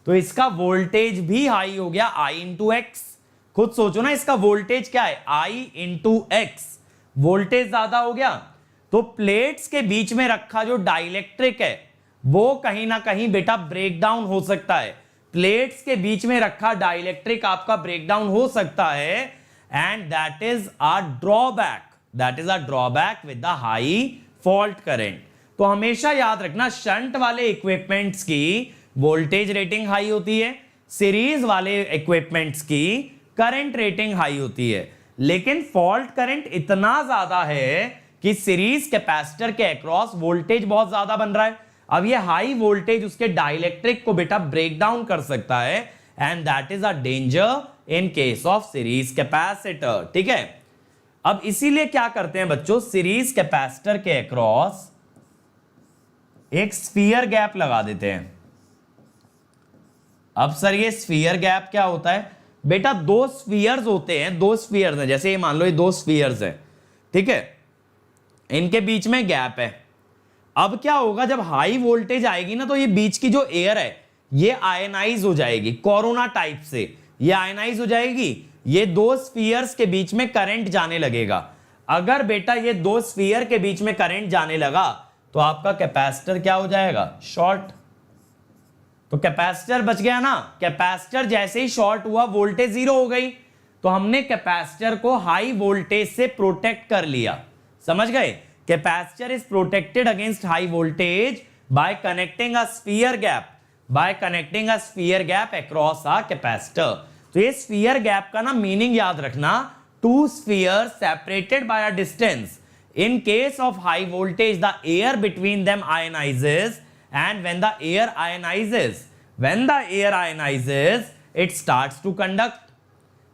तो इसका वोल्टेज भी हाई हो गया, I इंटू एक्स। खुद सोचो ना, इसका वोल्टेज क्या है, I इंटू एक्स, वोल्टेज ज्यादा हो गया। तो प्लेट्स के बीच में रखा जो डाइलेक्ट्रिक है वो कहीं ना कहीं बेटा ब्रेकडाउन हो सकता है, प्लेट्स के बीच में रखा डाइलेक्ट्रिक आपका ब्रेकडाउन हो सकता है, and that is a drawback, that is a drawback with the high fault current. तो हमेशा याद रखना, शंट वाले इक्विपमेंट्स की वोल्टेज रेटिंग हाई होती है, सीरीज वाले इक्विपमेंट्स की करंट रेटिंग हाई होती है। लेकिन फॉल्ट करंट इतना ज्यादा है कि सीरीज कैपेसिटर के अक्रॉस वोल्टेज बहुत ज्यादा बन रहा है। अब ये हाई वोल्टेज उसके डाइलेक्ट्रिक को बेटा ब्रेक डाउन कर सकता है, and that is a danger in case of series capacitor. ठीक है, अब इसीलिए क्या करते हैं बच्चों, सीरीज कैपेसिटर के अक्रॉस एक स्फीयर गैप लगा देते हैं। अब सर ये स्फीयर गैप क्या होता है बेटा, दो स्फीयर्स होते हैं, दो स्फीयर्स हैं, जैसे ये मान लो ये दो स्फीयर्स हैं, ठीक है, इनके बीच में गैप है। अब क्या होगा, जब हाई वोल्टेज आएगी ना तो ये बीच की जो एयर है ये आयनाइज हो जाएगी, कोरोना टाइप से ये आयनाइज हो जाएगी, ये दो स्फीयर्स के बीच में करंट जाने लगेगा। अगर बेटा ये दो स्फीयर के बीच में करंट जाने लगा तो आपका कैपेसिटर क्या हो जाएगा, शॉर्ट। तो कैपेसिटर बच गया ना, कैपेसिटर जैसे ही शॉर्ट हुआ वोल्टेज जीरो हो गई, तो हमने कैपेसिटर को हाई वोल्टेज से प्रोटेक्ट कर लिया, समझ गए। Capacitor is protected against high voltage by connecting a sphere gap, by connecting a sphere gap across a capacitor. तो ये स्फीयर गैप का ना मीनिंग याद रखना, two sphere separated by a distance. In case of high voltage, the air between them ionizes, and when the air ionizes, it starts to conduct.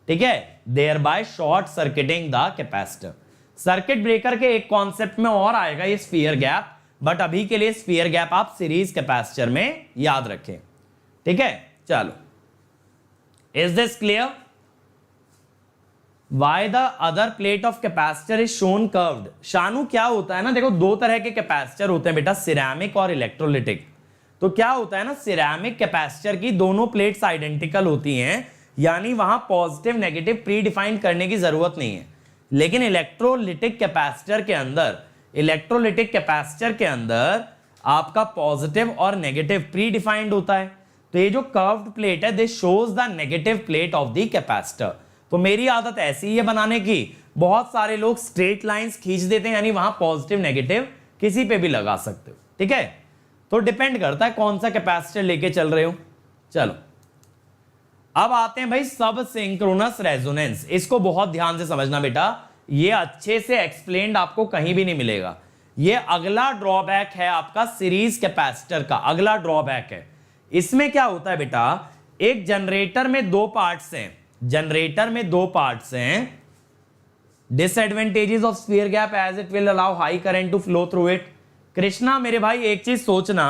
ठीक है, thereby short circuiting the capacitor. Circuit breaker के एक concept में और आएगा ये sphere gap, but अभी के लिए स्फीयर गैप आप सीरीज कैपेसिटर में याद रखें। ठीक है, चलो, is this clear? Why the other plate of capacitor is shown curved? Shanu क्या होता है ना, देखो दो तरह के कैपेसिटर होते हैं बेटा, सिरेमिक और इलेक्ट्रोलिटिक। तो क्या होता है ना, सिरेमिक कैपेसिटर की दोनों प्लेट्स आइडेंटिकल होती हैं, यानी वहां पॉजिटिव नेगेटिव प्री डिफाइन करने की जरूरत नहीं है। लेकिन इलेक्ट्रोलिटिक कैपेसिटर के अंदर आपका पॉजिटिव और नेगेटिव प्री डिफाइंड होता है। तो ये जो कर्व्ड प्लेट है, this shows the negative plate of the capacitor. तो मेरी आदत ऐसी ही है बनाने की, बहुत सारे लोग स्ट्रेट लाइंस खींच देते हैं, यानी वहां पॉजिटिव नेगेटिव किसी पे भी लगा सकते हो। ठीक है, तो डिपेंड करता है कौन सा कैपेसिटर लेके चल रहे हो। चलो, अब आते हैं भाई सब सिंक्रोनस रेजोनेंस। इसको बहुत ध्यान से समझना बेटा, ये अच्छे से एक्सप्लेन्ड आपको कहीं भी नहीं मिलेगा। ये अगला ड्रॉबैक है आपका सीरीज कैपेसिटर का, अगला ड्रॉबैक है। इसमें क्या होता है बेटा, एक जनरेटर में दो पार्ट्स हैं, जनरेटर में दो पार्ट्स हैं। Disadvantages of sphere gap as it will allow high current to flow through it. Krishna मेरे भाई एक चीज सोचना,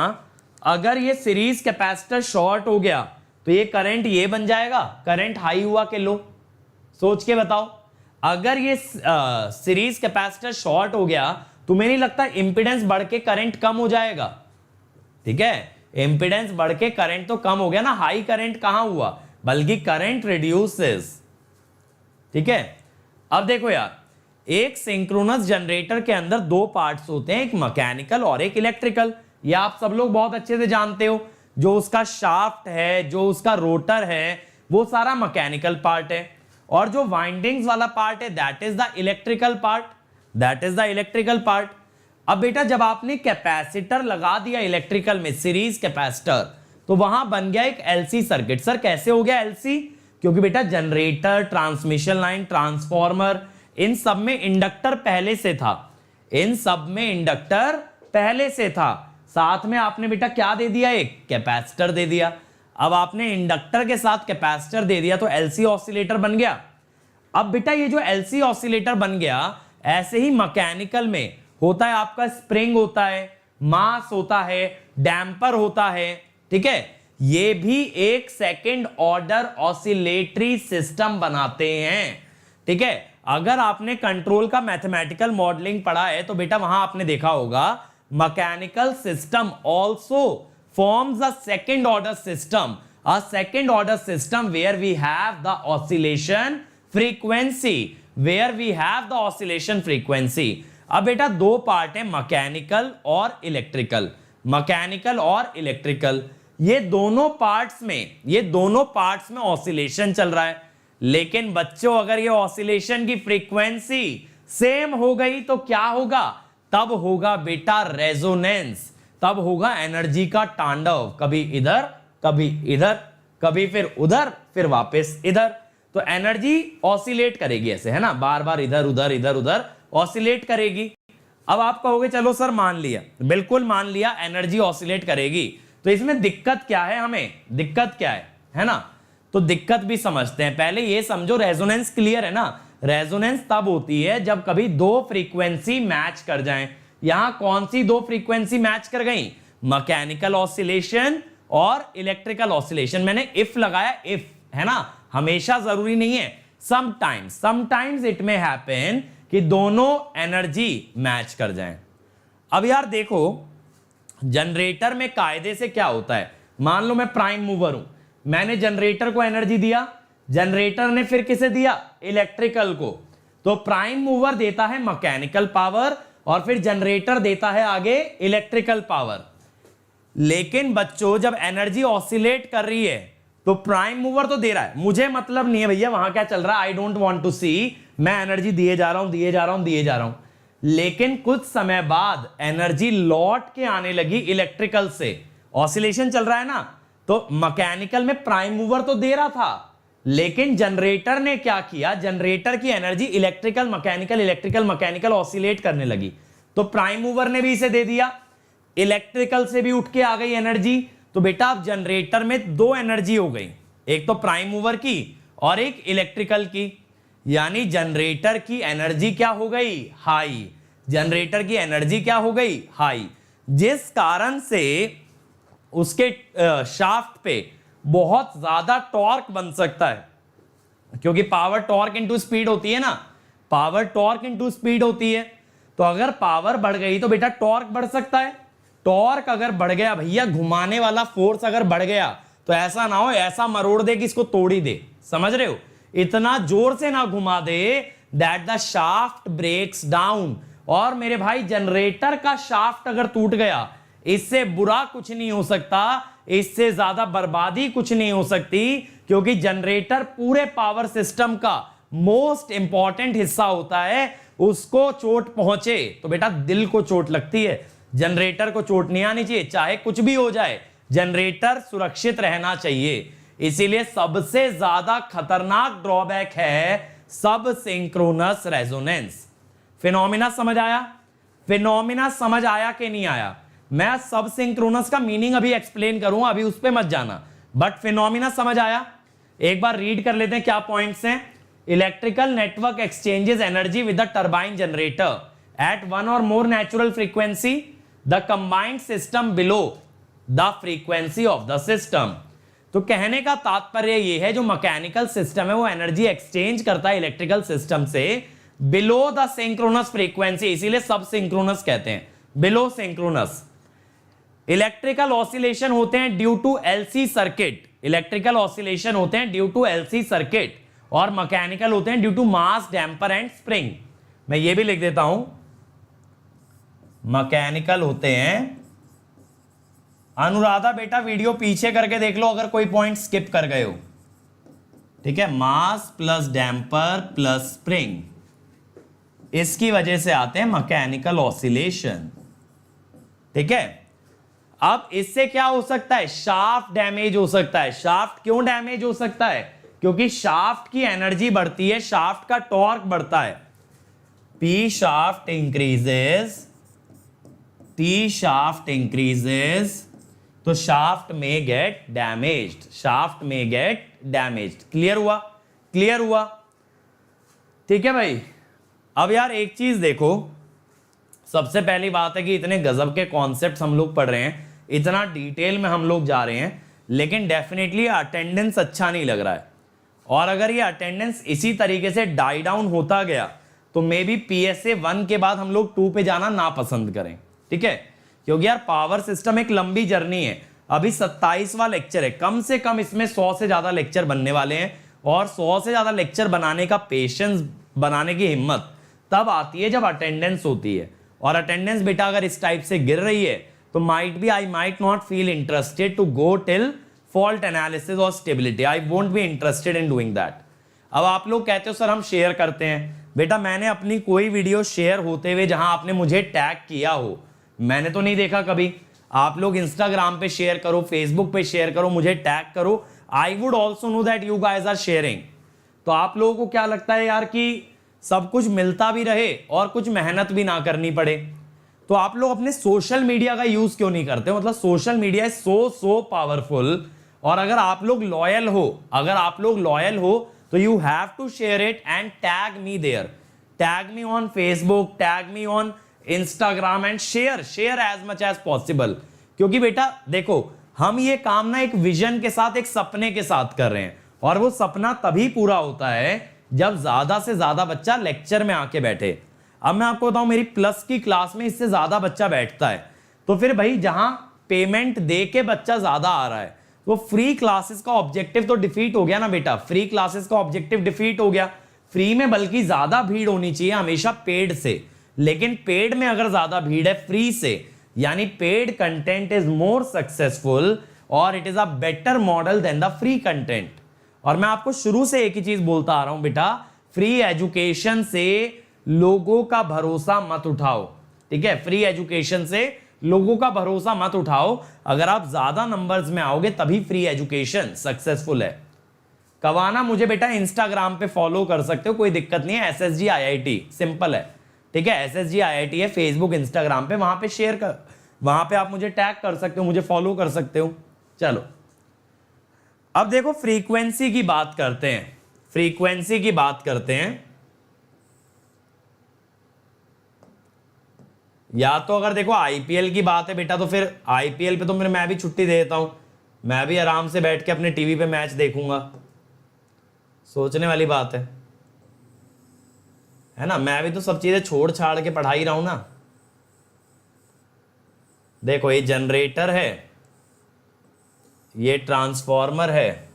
अगर ये सीरीज कैपेसिटर शॉर्ट हो गया तो ये करंट ये बन जाएगा, करंट हाई हुआ कि लो, सोच के बताओ। अगर ये सीरीज कैपेसिटर शॉर्ट हो गया तो मुझे नहीं लगता इंपीडेंस बढ़ के करंट कम हो जाएगा। ठीक है, इंपीडेंस बढ़ के करंट तो कम हो गया ना, हाई करंट कहां हुआ, बल्कि करंट रिड्यूसेस। ठीक है, अब देखो यार, एक सिंक्रोनस जनरेटर के अंदर दो पार्ट्स होते हैं, एक मैकेनिकल और एक इलेक्ट्रिकल। ये आप सब लोग बहुत अच्छे से जानते हो। जो उसका शाफ्ट है, जो उसका रोटर है, वो सारा मैकेनिकल पार्ट है, और जो वाइंडिंग्स वाला पार्ट है that is the electrical part, that is the electrical part. अब बेटा जब आपने कैपेसिटर लगा दिया इलेक्ट्रिकल में, सीरीज कैपेसिटर, तो वहां बन गया एक एलसी सर्किट। सर कैसे हो गया एलसी? क्योंकि बेटा जनरेटर, ट्रांसमिशन लाइन, ट्रांसफॉर्मर, इन सब में इंडक्टर पहले से था, इन सब में इंडक्टर पहले से था। साथ में आपने बेटा क्या दे दिया, एक कैपेसिटर दे दिया। अब आपने इंडक्टर के साथ कैपेसिटर दे दिया तो एलसी ऑसिलेटर बन गया। अब बेटा ये जो एलसी ऑसिलेटर बन गया, ऐसे ही मैकेनिकल में होता है आपका स्प्रिंग होता है, मास होता है, डैम्पर होता है। ठीक है, ये भी एक सेकंड ऑर्डर ऑसिलेटरी सिस्टम बनाते हैं। ठीक है, अगर आपने कंट्रोल का मैथमेटिकल मॉडलिंग पढ़ा है तो बेटा वहां आपने देखा होगा mechanical system also forms a second order system, a second order system where we have the oscillation frequency, where we have the oscillation frequency। अब बेटा दो पार्ट है, मैकेनिकल और इलेक्ट्रिकल। मैकेनिकल और इलेक्ट्रिकल ये दोनों पार्ट्स में ऑसिलेशन चल रहा है। लेकिन बच्चों अगर ये ऑसिलेशन की फ्रीक्वेंसी सेम हो गई तो क्या होगा? तब होगा बेटा रेजोनेंस, तब होगा एनर्जी का तांडव, कभी इधर कभी इधर, कभी फिर उधर, फिर वापस इधर। तो एनर्जी ऑसिलेट करेगी ऐसे, है ना, बार बार इधर उधर इधर उधर ऑसिलेट करेगी। अब आप कहोगे चलो सर मान लिया, बिल्कुल मान लिया एनर्जी ऑसिलेट करेगी, तो इसमें दिक्कत क्या है? हमें दिक्कत क्या है ना? तो दिक्कत भी समझते हैं। पहले ये समझो रेजोनेंस क्लियर है ना? रेजोनेंस तब होती है जब कभी दो फ्रीक्वेंसी मैच कर जाएं। यहां कौन सी दो फ्रीक्वेंसी मैच कर गई? मैकेनिकल ऑसिलेशन और इलेक्ट्रिकल ऑसिलेशन। मैंने इफ लगाया, इफ, है ना, हमेशा जरूरी नहीं है, समटाइम्स इट मे हैपन कि दोनों एनर्जी मैच कर जाएं। अब यार देखो जनरेटर में कायदे से क्या होता है, मान लो मैं प्राइम मूवर हूं, मैंने जनरेटर को एनर्जी दिया, जनरेटर ने फिर किसे दिया? इलेक्ट्रिकल को। तो प्राइम मूवर देता है मैकेनिकल पावर और फिर जनरेटर देता है आगे इलेक्ट्रिकल पावर। लेकिन बच्चों जब एनर्जी ऑसिलेट कर रही है तो प्राइम मूवर तो दे रहा है, मुझे मतलब नहीं है भैया वहां क्या चल रहा है, आई डोंट वांट टू सी, मैं एनर्जी दिए जा रहा हूं। लेकिन कुछ समय बाद एनर्जी लौट के आने लगी इलेक्ट्रिकल से, ऑसिलेशन चल रहा है ना, तो मैकेनिकल में प्राइम मूवर तो दे रहा था, लेकिन जनरेटर ने क्या किया, जनरेटर की एनर्जी इलेक्ट्रिकल मैकेनिकल ऑसिलेट करने लगी, तो प्राइम मूवर ने भी इसे दे दिया, इलेक्ट्रिकल से भी उठ के आ गई एनर्जी। तो बेटा अब जनरेटर में दो एनर्जी हो गई, एक तो प्राइम मूवर की और एक इलेक्ट्रिकल की, यानी जनरेटर की एनर्जी क्या हो गई? हाई। जनरेटर की एनर्जी क्या हो गई? हाई, जिस कारण से उसके शाफ्ट पे बहुत ज्यादा टॉर्क बन सकता है, क्योंकि पावर टॉर्क इनटू स्पीड होती है ना, पावर टॉर्क इनटू स्पीड होती है। तो अगर पावर बढ़ गई तो बेटा टॉर्क बढ़ सकता है। टॉर्क अगर बढ़ गया भैया, घुमाने वाला फोर्स अगर बढ़ गया, तो ऐसा ना हो ऐसा मरोड़ दे कि इसको तोड़ ही दे, समझ रहे हो, इतना जोर से ना घुमा दे that the shaft breaks down. और मेरे भाई जनरेटर का शाफ्ट अगर टूट गया, इससे बुरा कुछ नहीं हो सकता, इससे ज्यादा बर्बादी कुछ नहीं हो सकती, क्योंकि जनरेटर पूरे पावर सिस्टम का मोस्ट इंपॉर्टेंट हिस्सा होता है। उसको चोट पहुंचे तो बेटा दिल को चोट लगती है, जनरेटर को चोट नहीं आनी चाहिए, चाहे कुछ भी हो जाए, जनरेटर सुरक्षित रहना चाहिए। इसीलिए सबसे ज्यादा खतरनाक ड्रॉबैक है सब सिंक्रोनस रेजोनेंस। फिनोमिना समझ आया? फिनोमिना समझ आया कि नहीं आया? मैं सब सिंक्रोनस का मीनिंग अभी एक्सप्लेन करूंगा, अभी उस पे मत जाना, बट फिनोमिना समझ आया? एक बार रीड कर लेते हैं क्या पॉइंट्स हैं। Electrical network exchanges energy with the turbine generator at one or more natural frequency, the combined system below the frequency of the system. तो कहने का तात्पर्य यह है जो मैकेनिकल सिस्टम है वो एनर्जी एक्सचेंज करता है इलेक्ट्रिकल सिस्टम से बिलो द सिंक्रोनस फ्रीक्वेंसी, इसीलिए सब सिंक्रोनस कहते हैं, बिलो सिंक्रोनस। इलेक्ट्रिकल ऑसिलेशन होते हैं due to LC circuit, electrical oscillation होते हैं ड्यू टू एलसी सर्किट, और मैकेनिकल होते हैं due to mass damper and spring. मैं ये भी लिख देता हूं, मैकेनिकल होते हैं, अनुराधा बेटा वीडियो पीछे करके देख लो अगर कोई पॉइंट स्किप कर गए हो, ठीक है, mass plus damper plus spring, इसकी वजह से आते हैं मैकेनिकल ऑसिलेशन, ठीक है। अब इससे क्या हो सकता है, शाफ्ट डैमेज हो सकता है। शाफ्ट क्यों डैमेज हो सकता है? क्योंकि शाफ्ट की एनर्जी बढ़ती है, शाफ्ट का टॉर्क बढ़ता है, P shaft increases, T shaft increases, तो शाफ्ट में गेट डैमेज्ड, शाफ्ट में गेट डैमेज्ड। क्लियर हुआ? क्लियर हुआ? ठीक है भाई। अब यार एक चीज देखो, सबसे पहली बात है कि इतने गजब के कॉन्सेप्ट्स हम लोग पढ़ रहे हैं, इतना डिटेल में हम लोग जा रहे हैं, लेकिन डेफिनेटली अटेंडेंस अच्छा नहीं लग रहा है। और अगर ये अटेंडेंस इसी तरीके से डाई डाउन होता गया तो मे बी PSA 1 के बाद हम लोग 2 पे जाना ना पसंद करें, ठीक है, क्योंकि यार पावर सिस्टम एक लंबी जर्नी है। अभी 27वां लेक्चर है, कम से कम इसमें 100 से ज्यादा लेक्चर बनने वाले हैं, और 100 से ज्यादा लेक्चर बनाने का पेशेंस, बनाने की हिम्मत तब आती है जब अटेंडेंस होती है। और अटेंडेंस बेटा अगर इस टाइप से गिर रही है तो I might not feel interested to go till fault analysis और stability, I won't be interested in doing that. अब आप लोग कहते हो सर हम शेयर करते हैं, बेटा मैंने अपनी कोई वीडियो शेयर होते हुए जहां आपने मुझे टैग किया हो, मैंने तो नहीं देखा कभी। आप लोग इंस्टाग्राम पे शेयर करो, फेसबुक पे शेयर करो, मुझे टैग करो, I would also know that you guys are sharing. तो आप लोगों को क्या लगता है यार कि सब कुछ मिलता भी रहे और कुछ मेहनत भी ना करनी पड़े, तो आप लोग अपने सोशल मीडिया का यूज क्यों नहीं करते? मतलब social media is so powerful, और अगर आप लोग लॉयल हो, तो you have to share it and tag me there, tag me on Facebook, tag me on Instagram and share as much as possible. क्योंकि बेटा देखो, हम ये काम ना एक विजन के साथ, एक सपने के साथ कर रहे हैं, और वो सपना तभी पूरा होता है जब ज्यादा से ज्यादा बच्चा लेक्चर में आके बैठे। अब मैं आपको बताऊं, मेरी प्लस की क्लास में इससे ज्यादा बच्चा बैठता है, तो फिर भाई जहां पेमेंट दे के बच्चा ज्यादा आ रहा है, वो फ्री क्लासेस का ऑब्जेक्टिव तो डिफीट हो गया ना बेटा, फ्री क्लासेस का ऑब्जेक्टिव डिफीट हो गया। फ्री में बल्कि ज्यादा भीड़ होनी चाहिए हमेशा पेड से, लेकिन पेड में अगर ज्यादा भीड़ है फ्री से, यानी paid content is more successful और it is a better model than the free content. और मैं आपको शुरू से एक ही चीज बोलता आ रहा हूं बेटा, फ्री एजुकेशन से लोगों का भरोसा मत उठाओ, ठीक है, फ्री एजुकेशन से लोगों का भरोसा मत उठाओ। अगर आप ज्यादा नंबर्स में आओगे तभी फ्री एजुकेशन सक्सेसफुल है। कवाना मुझे बेटा इंस्टाग्राम पे फॉलो कर सकते हो, कोई दिक्कत नहीं है, SSG IIT सिंपल है, ठीक है, SSG IIT है फेसबुक इंस्टाग्राम पे, वहां पे शेयर कर, वहां पे आप मुझे टैग कर सकते हो, मुझे फॉलो कर सकते हो। चलो अब देखो फ्रीक्वेंसी की बात करते हैं, फ्रीक्वेंसी की बात करते हैं। या तो अगर देखो IPL की बात है बेटा, तो फिर IPL पे तो मैं भी छुट्टी दे देता हूं, मैं भी आराम से बैठ के अपने टीवी पे मैच देखूंगा, सोचने वाली बात है ना, मैं भी तो सब चीजें छोड़ छाड़ के पढ़ा ही रहा हूं ना। देखो ये जनरेटर है, ये ट्रांसफॉर्मर है,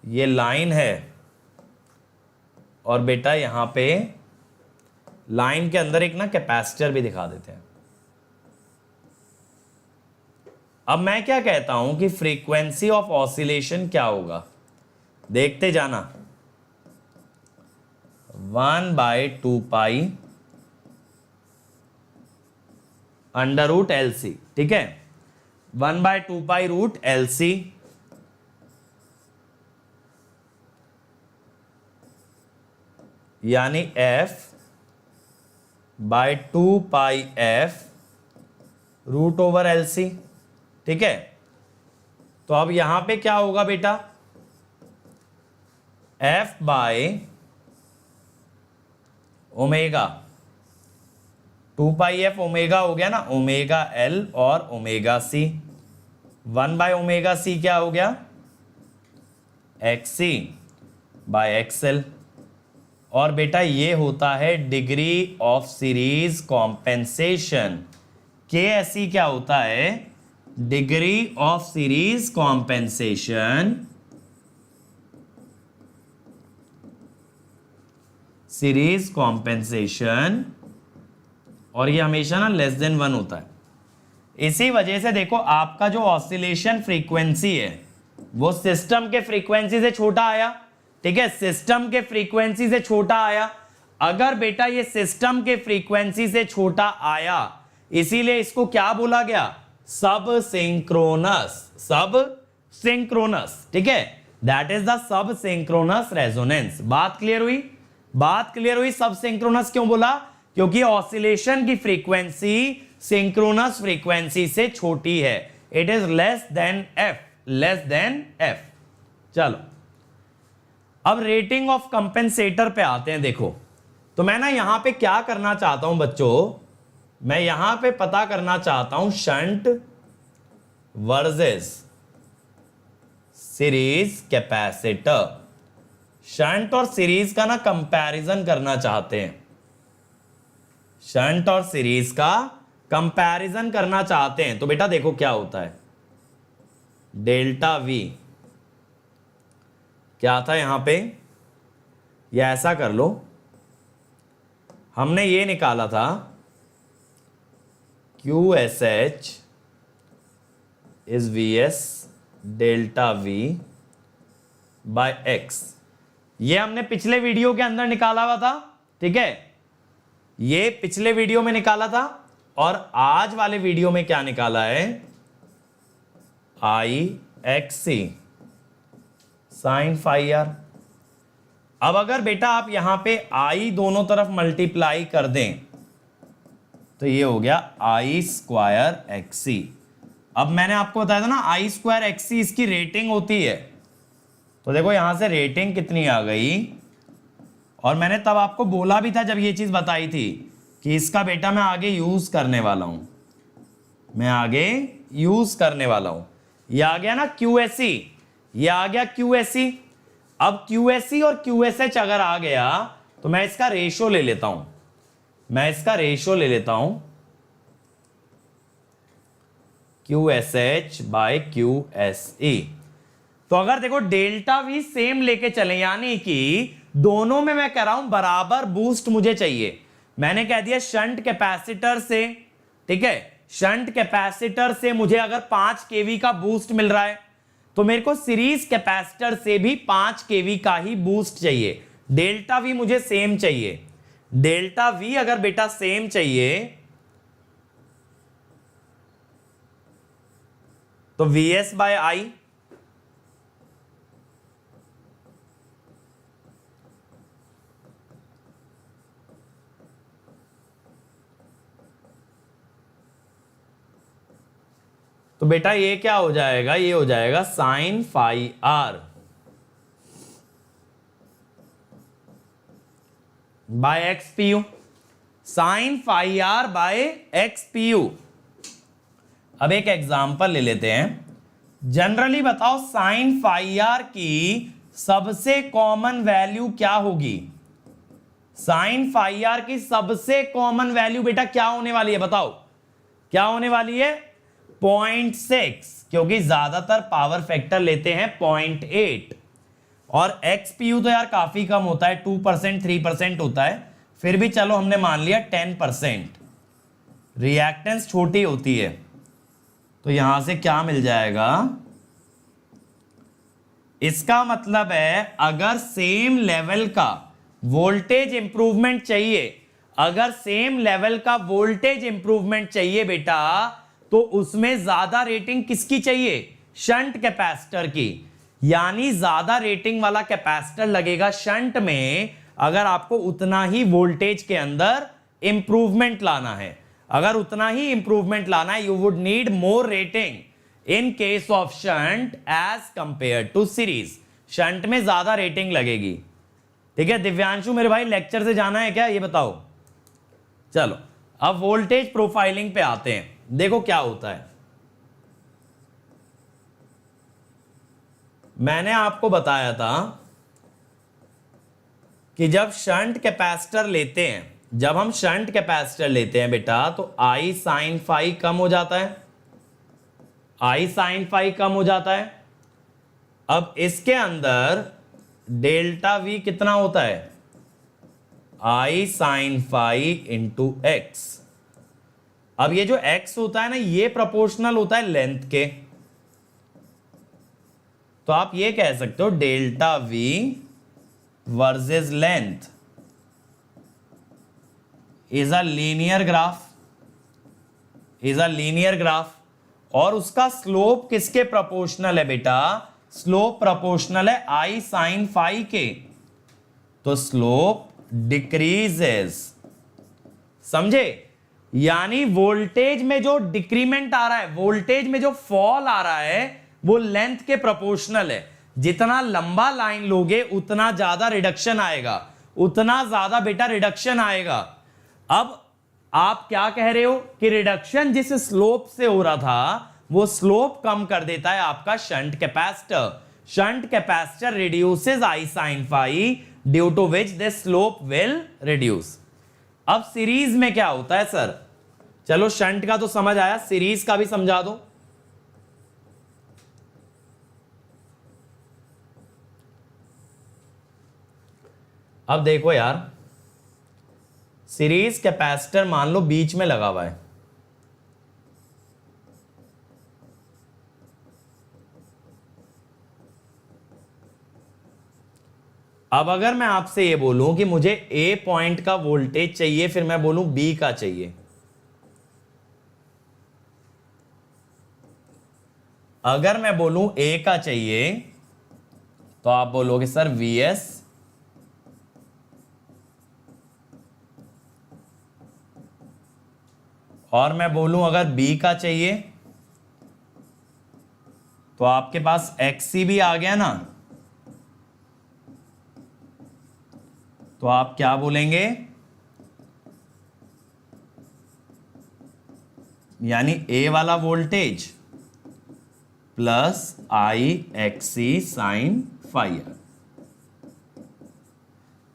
ये लाइन है, और बेटा यहां पे लाइन के अंदर एक ना कैपेसिटर भी दिखा देते हैं। अब मैं क्या कहता हूं कि फ्रीक्वेंसी ऑफ ऑसिलेशन क्या होगा, देखते जाना, 1/2π √LC, ठीक है, 1/2π √LC, यानी F/2πf √LC, ठीक है। तो अब यहां पे क्या होगा बेटा, F/ओमेगा, 2πf ओमेगा हो गया ना, ओमेगा L और ओमेगा C, 1/ओमेगा C क्या हो गया, XC/XL। और बेटा ये होता है degree of series compensation, KSE क्या होता है, degree of series compensation, series compensation, और ये हमेशा ना लेस देन 1 होता है। इसी वजह से देखो आपका जो ऑसिलेशन फ्रीक्वेंसी है वो सिस्टम के फ्रीक्वेंसी से छोटा आया, ठीक है, सिस्टम के फ्रीक्वेंसी से छोटा आया। अगर बेटा ये सिस्टम के फ्रीक्वेंसी से छोटा आया, इसीलिए इसको क्या बोला गया, सब सिंक्रोनस, सब सिंक्रोनस, ठीक है, that is the sub synchronous resonance. बात क्लियर हुई, बात क्लियर हुई। सब सिंक्रोनस क्यों बोला, क्योंकि ऑसिलेशन की फ्रीक्वेंसी सिंक्रोनस फ्रीक्वेंसी से छोटी है, it is less than F, less than F. चलो अब रेटिंग ऑफ कंपेंसेटर पे आते हैं। देखो तो मैं ना यहां पे क्या करना चाहता हूं बच्चों, मैं यहां पे पता करना चाहता हूं shunt versus series capacitor. Shunt और सीरीज का ना कंपैरिजन करना चाहते हैं, शंट और सीरीज का कंपैरिजन करना चाहते हैं। तो बेटा देखो क्या होता है, डेल्टा वी क्या था यहां पे, या ऐसा कर लो, हमने ये निकाला था QSH is VS delta V by X। ये हमने पिछले वीडियो के अंदर निकाला हुआ था, ठीक है, ये पिछले वीडियो में निकाला था। और आज वाले वीडियो में क्या निकाला है, IXC साइन फाई आर। अब अगर बेटा आप यहां पे I दोनों तरफ मल्टीप्लाई कर दें तो ये हो गया I स्क्वायर XC। अब मैंने आपको बताया था ना I स्क्वायर XC इसकी रेटिंग होती है, तो देखो यहां से रेटिंग कितनी आ गई। और मैंने तब आपको बोला भी था जब ये चीज बताई थी कि इसका बेटा मैं आगे यूज करने वाला हूं, मैं आगे यूज करने वाला हूं। ये आ गया ना QSE, ये आ गया QSE। अब QSE और QSH अगर आ गया तो मैं इसका रेशो ले लेता हूं, मैं इसका रेशो ले लेता हूं QSH बाय QSE। तो अगर देखो डेल्टा V सेम लेके चले, यानी कि दोनों में मैं कह रहा हूं बराबर बूस्ट मुझे चाहिए। मैंने कह दिया शंट कैपेसिटर से, ठीक है, शंट कैपेसिटर से मुझे अगर 5 kV का बूस्ट मिल रहा है तो मेरे को सीरीज कैपेसिटर से भी 5 kV का ही बूस्ट चाहिए। डेल्टा V मुझे सेम चाहिए, डेल्टा V अगर बेटा सेम चाहिए तो VS बाय I, तो बेटा ये क्या हो जाएगा, ये हो जाएगा sine phi R by X P U, sine phi R by X P U. अब एक एग्जांपल ले लेते हैं। जनरली बताओ साइन फाई आर की सबसे कॉमन वैल्यू क्या होगी, साइन फाई आर की सबसे कॉमन वैल्यू बेटा क्या होने वाली है, बताओ क्या होने वाली है, 0.6, क्योंकि ज्यादातर पावर फैक्टर लेते हैं 0.8। और XPU तो यार काफी कम होता है, 2% 3% होता है, फिर भी चलो हमने मान लिया 10%। रिएक्टेंस छोटी होती है, तो यहां से क्या मिल जाएगा, इसका मतलब है अगर सेम लेवल का वोल्टेज इंप्रूवमेंट चाहिए, अगर सेम लेवल का वोल्टेज इंप्रूवमेंट चाहिए बेटा, तो उसमें ज्यादा रेटिंग किसकी चाहिए, शंट कैपेसिटर की। यानी ज्यादा रेटिंग वाला कैपेसिटर लगेगा शंट में, अगर आपको उतना ही वोल्टेज के अंदर इंप्रूवमेंट लाना है। अगर उतना ही इंप्रूवमेंट लाना है, you would need more rating in case of shunt as compare to series. Shunt में ज्यादा रेटिंग लगेगी, ठीक है। दिव्यांशु मेरे भाई लेक्चर से जाना है क्या, ये बताओ। चलो अब वोल्टेज प्रोफाइलिंग पे आते हैं। देखो क्या होता है, मैंने आपको बताया था कि जब शंट कैपेसिटर लेते हैं, जब हम शंट कैपेसिटर लेते हैं बेटा, तो I साइन फाई कम हो जाता है, I साइन फाई कम हो जाता है। अब इसके अंदर डेल्टा V कितना होता है, I sine phi into X. अब ये जो x होता है ना, ये प्रोपोर्शनल होता है लेंथ के, तो आप ये कह सकते हो delta V versus length is a linear graph, is a linear graph. और उसका स्लोप किसके प्रोपोर्शनल है बेटा, स्लोप प्रोपोर्शनल है I साइन फाई के, तो स्लोप डिक्रीजेस, समझे। यानी वोल्टेज में जो डिक्रीमेंट आ रहा है, वोल्टेज में जो फॉल आ रहा है, वो लेंथ के प्रोपोर्शनल है। जितना लंबा लाइन लोगे उतना ज्यादा रिडक्शन आएगा, उतना ज्यादा बेटा रिडक्शन आएगा। अब आप क्या कह रहे हो कि रिडक्शन जिस स्लोप से हो रहा था वो स्लोप कम कर देता है आपका shunt capacitor. Shunt capacitor reduces I sin phi due to which the slope will reduce. अब सीरीज में क्या होता है सर? चलो शंट का तो समझ आया, सीरीज का भी समझा दो। अब देखो यार, सीरीज कैपेसिटर मान लो बीच में लगा हुआ है, अब अगर मैं आपसे ये बोलूं कि मुझे ए पॉइंट का वोल्टेज चाहिए, फिर मैं बोलूं बी का चाहिए, अगर मैं बोलूं ए का चाहिए तो आप बोलोगे सर Vs, और मैं बोलूं अगर बी का चाहिए तो आपके पास XC भी आ गया ना, तो आप क्या बोलेंगे? यानी ए वाला voltage plus IXC sin phi।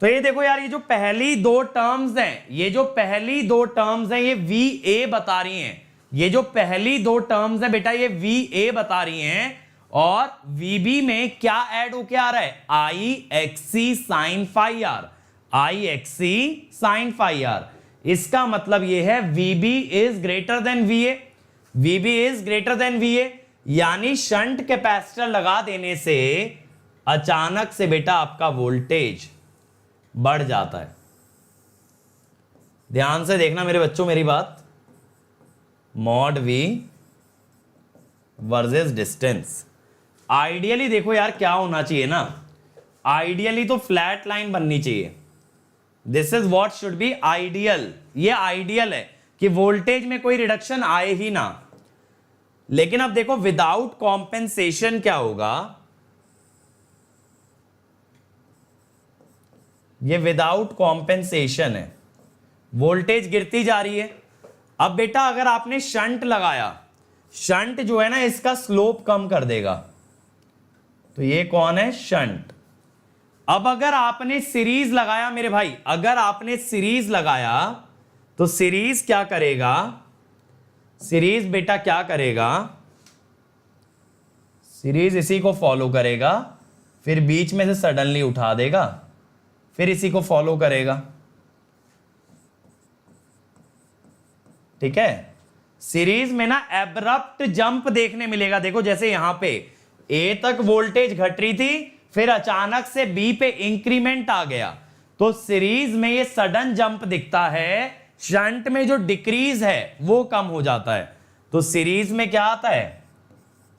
तो ये देखो यार, ये जो पहली दो टर्म्स हैं, ये जो पहली दो टर्म्स हैं, ये VA बता रही हैं। ये जो पहली दो टर्म्स हैं बेटा, ये VA बता रही हैं, और VB में क्या ऐड होके आ रहा है? IXC sin phi r, IXC sin phi r। इसका मतलब ये है VB is greater than VA, VB is greater than VA, यानी शंट कैपेसिटर लगा देने से अचानक से बेटा आपका वोल्टेज बढ़ जाता है। ध्यान से देखना मेरे बच्चों मेरी बात, mod V versus distance. Ideally देखो यार क्या होना चाहिए ना, आइडियली तो फ्लैट लाइन बननी चाहिए, this is what should be ideal. ये आइडियल है कि वोल्टेज में कोई रिडक्शन आए ही ना। लेकिन अब देखो विदाउट कॉम्पेंसेशन क्या होगा, ये विदाउट कॉम्पेंसेशन है, वोल्टेज गिरती जा रही है। अब बेटा अगर आपने शंट लगाया, शंट जो है ना इसका स्लोप कम कर देगा, तो ये कौन है? शंट। अब अगर आपने सीरीज लगाया मेरे भाई, अगर आपने सीरीज लगाया तो सीरीज क्या करेगा? सीरीज बेटा क्या करेगा? सीरीज इसी को फॉलो करेगा, फिर बीच में से सडनली उठा देगा, फिर इसी को फॉलो करेगा। ठीक है, सीरीज में ना एब्रप्ट जंप देखने मिलेगा। देखो जैसे यहां पे ए तक वोल्टेज घट रही थी, फिर अचानक से बी पे इंक्रीमेंट आ गया, तो सीरीज में ये सडन जंप दिखता है, शंट में जो डिक्रीज है वो कम हो जाता है। तो सीरीज में क्या आता है?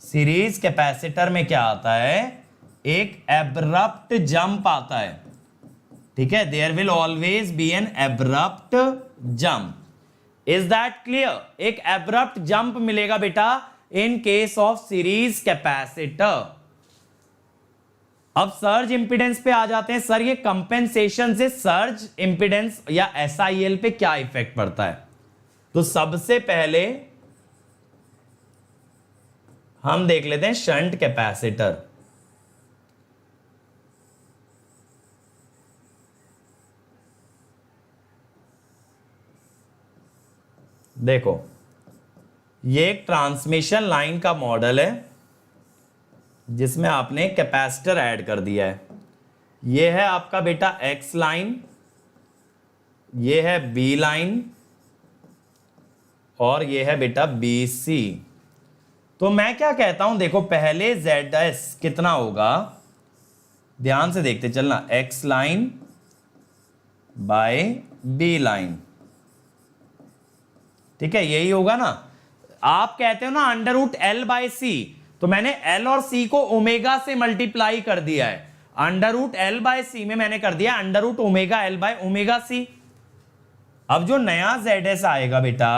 सीरीज कैपेसिटर में क्या आता है? एक एब्रप्ट जंप आता है। ठीक है, there will always be an abrupt jump. Is that clear? एक एब्रप्ट जंप मिलेगा बेटा in case of series capacitor. अब सर्ज इंपीडेंस पे आ जाते हैं। सर ये कंपेंसेशन से सर्ज इंपीडेंस या SIL पे क्या इफेक्ट पड़ता है? तो सबसे पहले हम देख लेते हैं शंट कैपेसिटर। देखो ये एक ट्रांसमिशन लाइन का मॉडल है जिसमें आपने कैपेसिटर ऐड कर दिया है। ये है आपका बेटा X लाइन, ये है B लाइन, और ये है बेटा BC। तो मैं क्या कहता हूं, देखो पहले ZS कितना होगा, ध्यान से देखते चलना, X line by B line. ठीक है, यही होगा ना। आप कहते हो ना under root L by C, तो मैंने L और C को ओमेगा से मल्टीप्लाई कर दिया है। Under root L by C में मैंने कर दिया under root omega L by omega C। अब जो नया ZS आएगा बेटा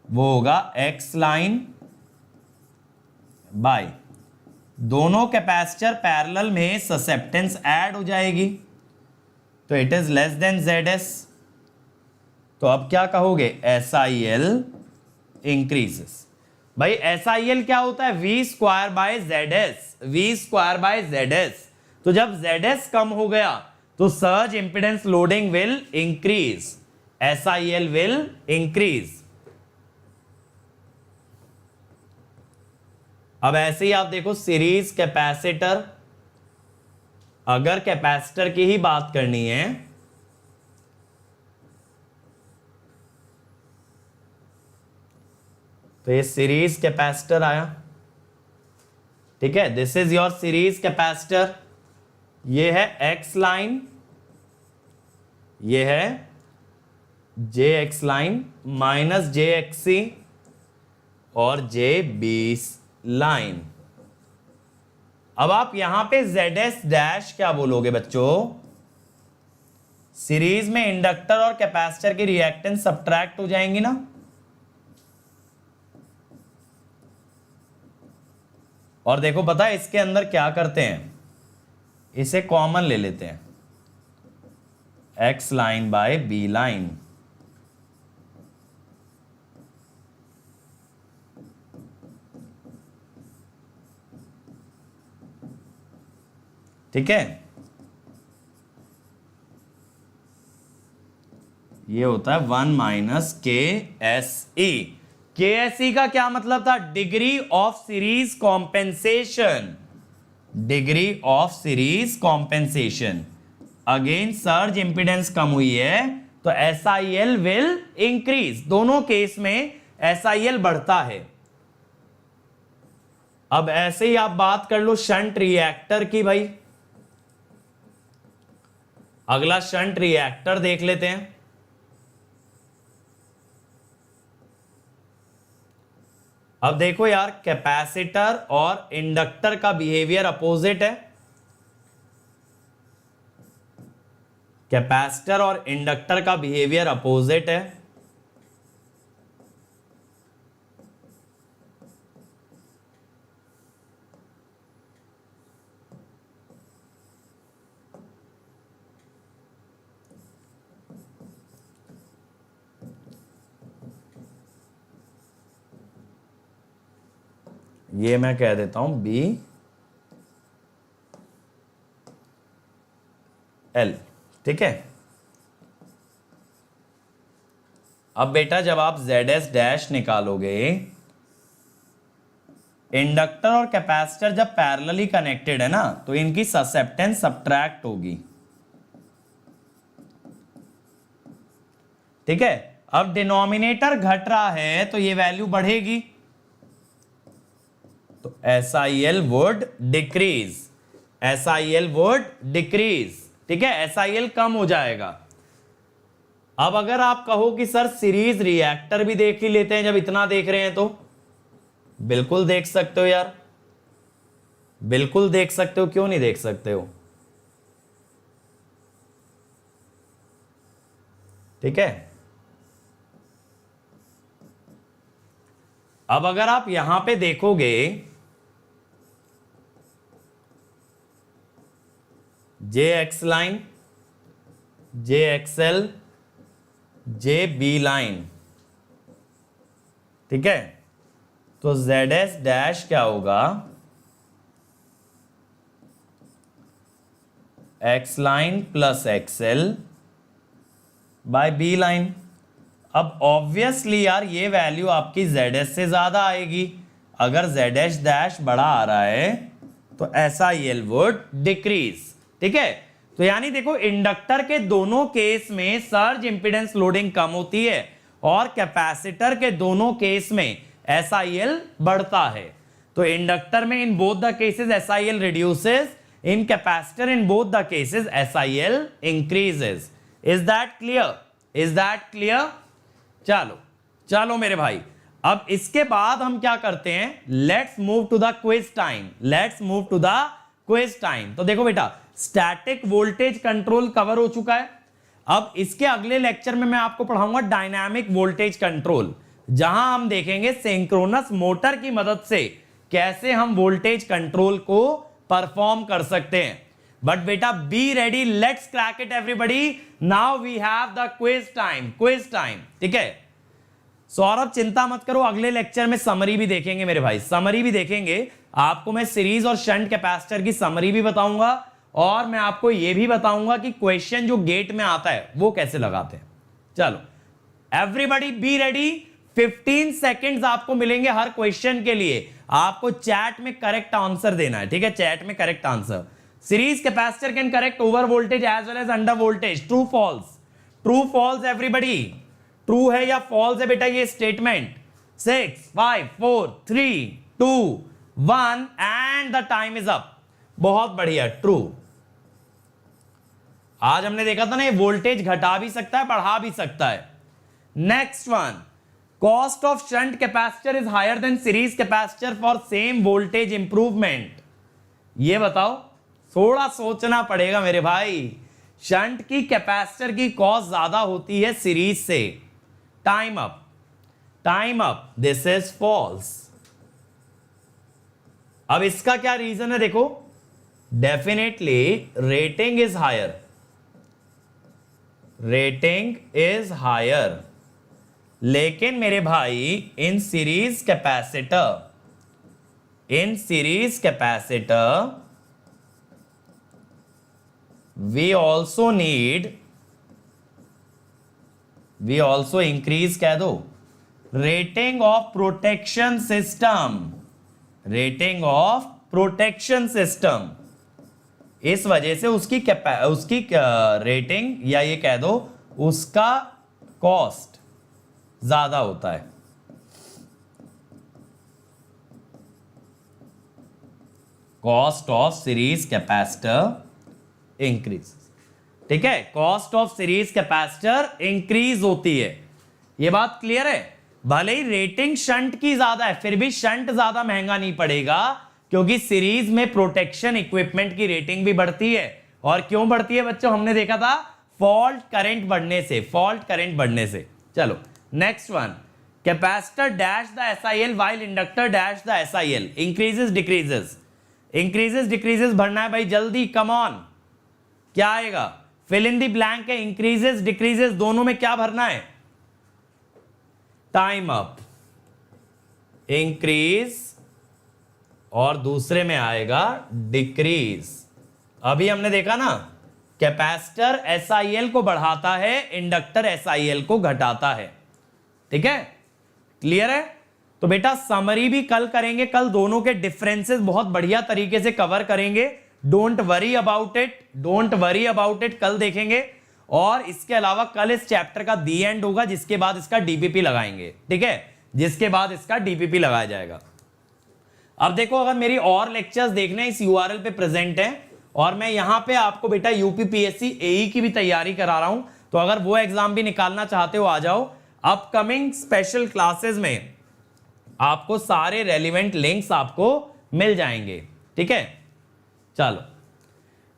वो होगा X लाइन बाय, दोनों कैपेसिटर पैरेलल में ससेप्टेंस ऐड हो जाएगी, तो it is less than ZS। तो अब क्या कहोगे? SIL increases. भाई SIL क्या होता है, V square by ZS, V square by ZS। तो जब ZS कम हो गया तो surge impedance loading will increase, SIL will increase. अब ऐसे ही आप देखो सीरीज कैपेसिटर, अगर कैपेसिटर की ही बात करनी है तो ये सीरीज कैपेसिटर आया, ठीक है, this is your series capacitor. ये है X लाइन, ये है JX लाइन माइनस JXC और JB लाइन। अब आप यहां पे ZS डैश क्या बोलोगे बच्चों, सीरीज में इंडक्टर और कैपेसिटर की रिएक्टेंस सब्ट्रैक्ट हो जाएंगी ना, और देखो पता है इसके अंदर क्या करते हैं, इसे कॉमन ले लेते हैं, X line by B line. ठीक है, ये होता है 1 माइनस KSE। KSE का क्या मतलब था, degree of series compensation, degree of series compensation. Again surge impedance कम हुई है तो SIL विल इंक्रीज, दोनों केस में SIL बढ़ता है। अब ऐसे ही आप बात कर लो शंट रिएक्टर की, भाई अगला शंट रिएक्टर देख लेते हैं। अब देखो यार, कैपेसिटर और इंडक्टर का बिहेवियर अपोजिट है, कैपेसिटर और इंडक्टर का बिहेवियर अपोजिट है। ये मैं कह देता हूं BL, ठीक है। अब बेटा जब आप ZS डैश निकालोगे, इंडक्टर और कैपेसिटर जब पैरेलली कनेक्टेड है ना तो इनकी ससेप्टेंस सब्ट्रैक्ट होगी, ठीक है। अब डिनोमिनेटर घट रहा है तो ये वैल्यू बढ़ेगी, तो SIL would decrease, SIL would decrease, ठीक है, SIL कम हो जाएगा। अब अगर आप कहो कि सर सीरीज रिएक्टर भी देख ही लेते हैं, जब इतना देख रहे हैं तो बिल्कुल देख सकते हो यार, बिल्कुल देख सकते हो, क्यों नहीं देख सकते हो, ठीक है। अब अगर आप यहां पे देखोगे JX line, JXL, JB line, ठीक है, तो ZS डैश क्या होगा, X line plus XL by B line. अब ऑब्वियसली यार ये वैल्यू आपकी ZS से ज्यादा आएगी, अगर ZS डैश बड़ा आ रहा है तो SIL वुड डिक्रीज, ठीक है। तो यानी देखो इंडक्टर के दोनों केस में सर्ज इंपिडेंस लोडिंग कम होती है और कैपेसिटर के दोनों केस में SIL बढ़ता है। तो इंडक्टर में in both the cases SIL reduces, in capacitor in both the cases SIL increases. Is that clear, is that clear. चलो चलो मेरे भाई, अब इसके बाद हम क्या करते हैं, let's move to the quiz time, let's move to the quiz time. तो देखो बेटा, स्टैटिक वोल्टेज कंट्रोल कवर हो चुका है। अब इसके अगले लेक्चर में मैं आपको पढ़ाऊंगा डायनामिक वोल्टेज कंट्रोल, जहां हम देखेंगे सिंक्रोनस मोटर की मदद से कैसे हम वोल्टेज कंट्रोल को परफॉर्म कर सकते हैं। बट बेटा be ready, let's crack it everybody, now we have the quiz time, quiz time, ठीक है। सौरभ चिंता मत करो, अगले लेक्चर में समरी भी देखेंगे मेरे भाई, समरी भी देखेंगे। आपको मैं सीरीज और शंट कैपेसिटर की समरी भी बताऊंगा और मैं आपको यह भी बताऊंगा कि क्वेश्चन जो गेट में आता है वो कैसे लगाते हैं। चलो एवरीबॉडी बी रेडी। 15 सेकेंड्स आपको मिलेंगे हर क्वेश्चन के लिए, आपको चैट में करेक्ट आंसर देना है, ठीक है, चैट में correct answer. Series capacitor can correct over voltage as well as under voltage, true false, true false everybody, true है या फॉल्स है बेटा ये statement. 6 5 4 3 2 1 and the time is up. बहुत बढ़िया, ट्रू। आज हमने देखा था ना, ये वोल्टेज घटा भी सकता है बढ़ा भी सकता है। Next one, cost of shunt capacitor is higher than series capacitor for same voltage improvement. ये बताओ, थोड़ा सोचना पड़ेगा मेरे भाई। शंट की कैपेसिटर की कॉस्ट ज्यादा होती है सीरीज से। Time up, time up, this is false. अब इसका क्या रीजन है देखो, definitely rating is higher, rating is higher, लेकिन मेरे भाई in series capacitor, in series capacitor we also increase कह दो rating of protection system, rating of protection system. इस वजह से उसकी रेटिंग या ये कह दो उसका कॉस्ट ज्यादा होता है। Cost of series capacitor increase, ठीक है, cost of series capacitor increase होती है। ये बात क्लियर है। भले ही रेटिंग शंट की ज्यादा है, फिर भी शंट ज्यादा महंगा नहीं पड़ेगा, क्योंकि सीरीज में प्रोटेक्शन इक्विपमेंट की रेटिंग भी बढ़ती है। और क्यों बढ़ती है बच्चों, हमने देखा था फॉल्ट करंट बढ़ने से, फॉल्ट करंट बढ़ने से। चलो next one, capacitor dash the SIL while inductor dash the SIL, increases decreases, increases decreases भरना है भाई जल्दी, कम ऑन। क्या आएगा, फिल इन द ब्लैंक है, इंक्रीजेस डिक्रीजेस दोनों में क्या भरना है, टाइम अप, इंक्रीज, और दूसरे में आएगा डिक्रीज। अभी हमने देखा ना, कैपेसिटर SIL को बढ़ाता है, इंडक्टर SIL को घटाता है, ठीक है, क्लियर है। तो बेटा समरी भी कल करेंगे, कल दोनों के डिफरेंसेस बहुत बढ़िया तरीके से कवर करेंगे। Don't worry about it, don't worry about it, कल देखेंगे। और इसके अलावा कल इस चैप्टर का दी एंड होगा, जिसके बाद इसका DPP लगाएंगे, ठीक है, जिसके बाद इसका DPP लगाया जाएगा। अब देखो, अगर मेरी और लेक्चर्स देखने इस URL पे प्रेजेंट है, और मैं यहां पे आपको बेटा UPPSC AE की भी तैयारी करा रहा हूं, तो अगर वो एग्जाम भी निकालना चाहते हो आ जाओ। अपकमिंग स्पेशल क्लासेस में आपको सारे रेलिवेंट लिंक्स आपको मिल जाएंगे, ठीक है। चलो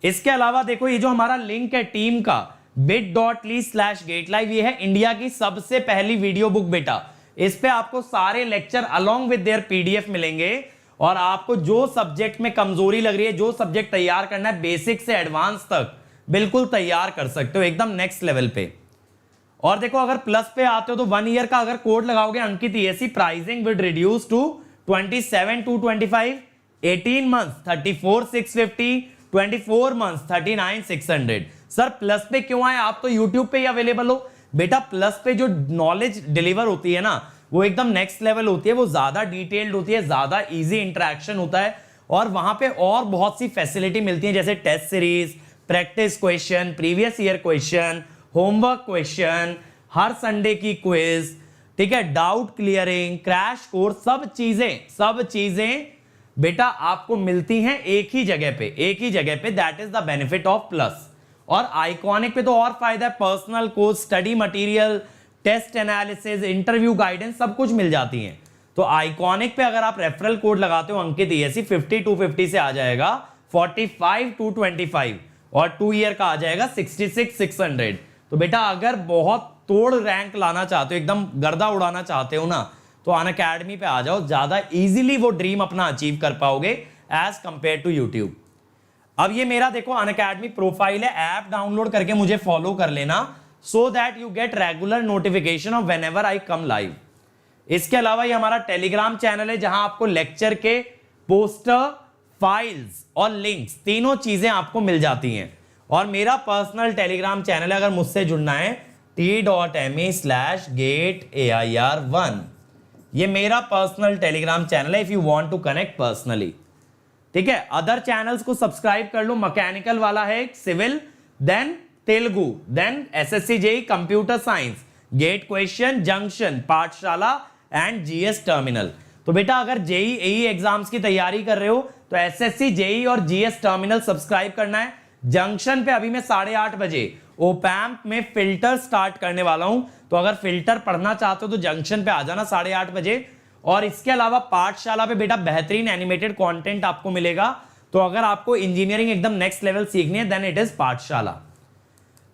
इसके अलावा देखो, ये जो हमारा लिंक है टीम का bit.ly/gatelive, ये है इंडिया की सबसे पहली वीडियो बुक बेटा। इस पे आपको सारे lecture along with their PDF मिलेंगे, और आपको जो सब्जेक्ट में कमजोरी लग रही है, जो सब्जेक्ट तैयार करना है बेसिक से एडवांस तक, बिल्कुल तैयार कर सकते हो एकदम नेक्स्ट लेवल पे। और देखो, अगर प्लस पे आते हो तो 1 ईयर का अगर कोड लगाओगे Ankit ESE, pricing with reduce to 27,225, 18 months 34,650, 24 months 39,600। Sir plus पे क्यों आए, आप तो यूट्यूब पे ही अवेलेबल हो। बेटा प्लस पे जो नॉलेज डिलीवर होती है ना, वो एकदम नेक्स्ट लेवल होती है, वो ज्यादा डिटेल्ड होती है, ज्यादा इजी इंटरेक्शन होता है, और वहां पे और बहुत सी फैसिलिटी मिलती है, जैसे test series, practice question, previous year question, homework question, हर संडे की क्विज, ठीक है, डाउट क्लियरिंग, क्रैश कोर्स, सब चीजें बेटा आपको मिलती हैं एक ही जगह पे, that is the benefit of plus. और आइकॉनिक पे तो और फायदा है, personal course, study material, test analysis, interview guidance, सब कुछ मिल जाती हैं। तो आइकॉनिक पे अगर आप रेफरल कोड लगाते हो अंकित ESE, 50-250 से आ जाएगा 45-225, और 2 ईयर का आ जाएगा 66-600। तो बेटा अगर बहुत तोड़ रैंक लाना चाहते हो, एकदम गर्दा उड़ाना चाहते हो ना, तो अनअकैडमी पे आ जाओ, ज्यादा इजीली वो ड्रीम अपना अचीव कर पाओगे एज कंपेयर टू यूट्यूब। अब ये मेरा देखो अनअकैडमी प्रोफाइल है, ऐप डाउनलोड करके मुझे फॉलो कर लेना, so that you get regular notification of whenever I come live. इसके अलावा ये हमारा टेलीग्राम चैनल है जहां आपको लेक्चर के पोस्टर, फाइल्स और लिंक्स तीनों चीजें आपको मिल जाती हैं। और मेरा पर्सनल टेलीग्राम चैनल है, अगर मुझसे जुड़ना है t.me/gateair1, ये मेरा पर्सनल टेलीग्राम चैनल है if you want to connect personally. ठीक है, अदर चैनल्स को सब्सक्राइब कर लो। मैकेनिकल वाला है civil, then Telugu, then SSC JE computer science, GATE question, junction, Pathshala and GS terminal. तो बेटा अगर जेई एई एग्जाम्स की तैयारी कर रहे हो तो एसएससी जेई और जीएस टर्मिनल सब्सक्राइब करना है। जंक्शन पे अभी मैं 8:30 बजे ओपैम्प में फिल्टर स्टार्ट करने वाला हूं, तो अगर फिल्टर पढ़ना चाहते हो तो जंक्शन पे आ जाना 8:30 बजे। और इसके अलावा पाठशाला पे बेटा बेहतरीन एनिमेटेड कंटेंट आपको मिलेगा। तो अगर आपको इंजीनियरिंग एकदम नेक्स्ट लेवल सीखनी है देन इट इज पाठशाला।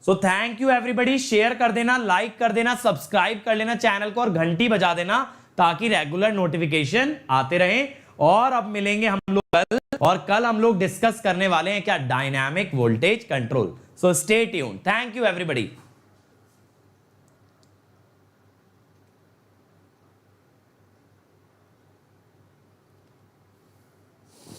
So thank you everybody, share कर देना, लाइक कर देना, सब्सक्राइब कर लेना चैनल को और घंटी बजा देना ताकि रेगुलर नोटिफिकेशन आते रहें। और अब मिलेंगे हम लोग कल, और कल हम लोग डिस्कस करने वाले हैं क्या, dynamic voltage control. So stay tuned. Thank you everybody.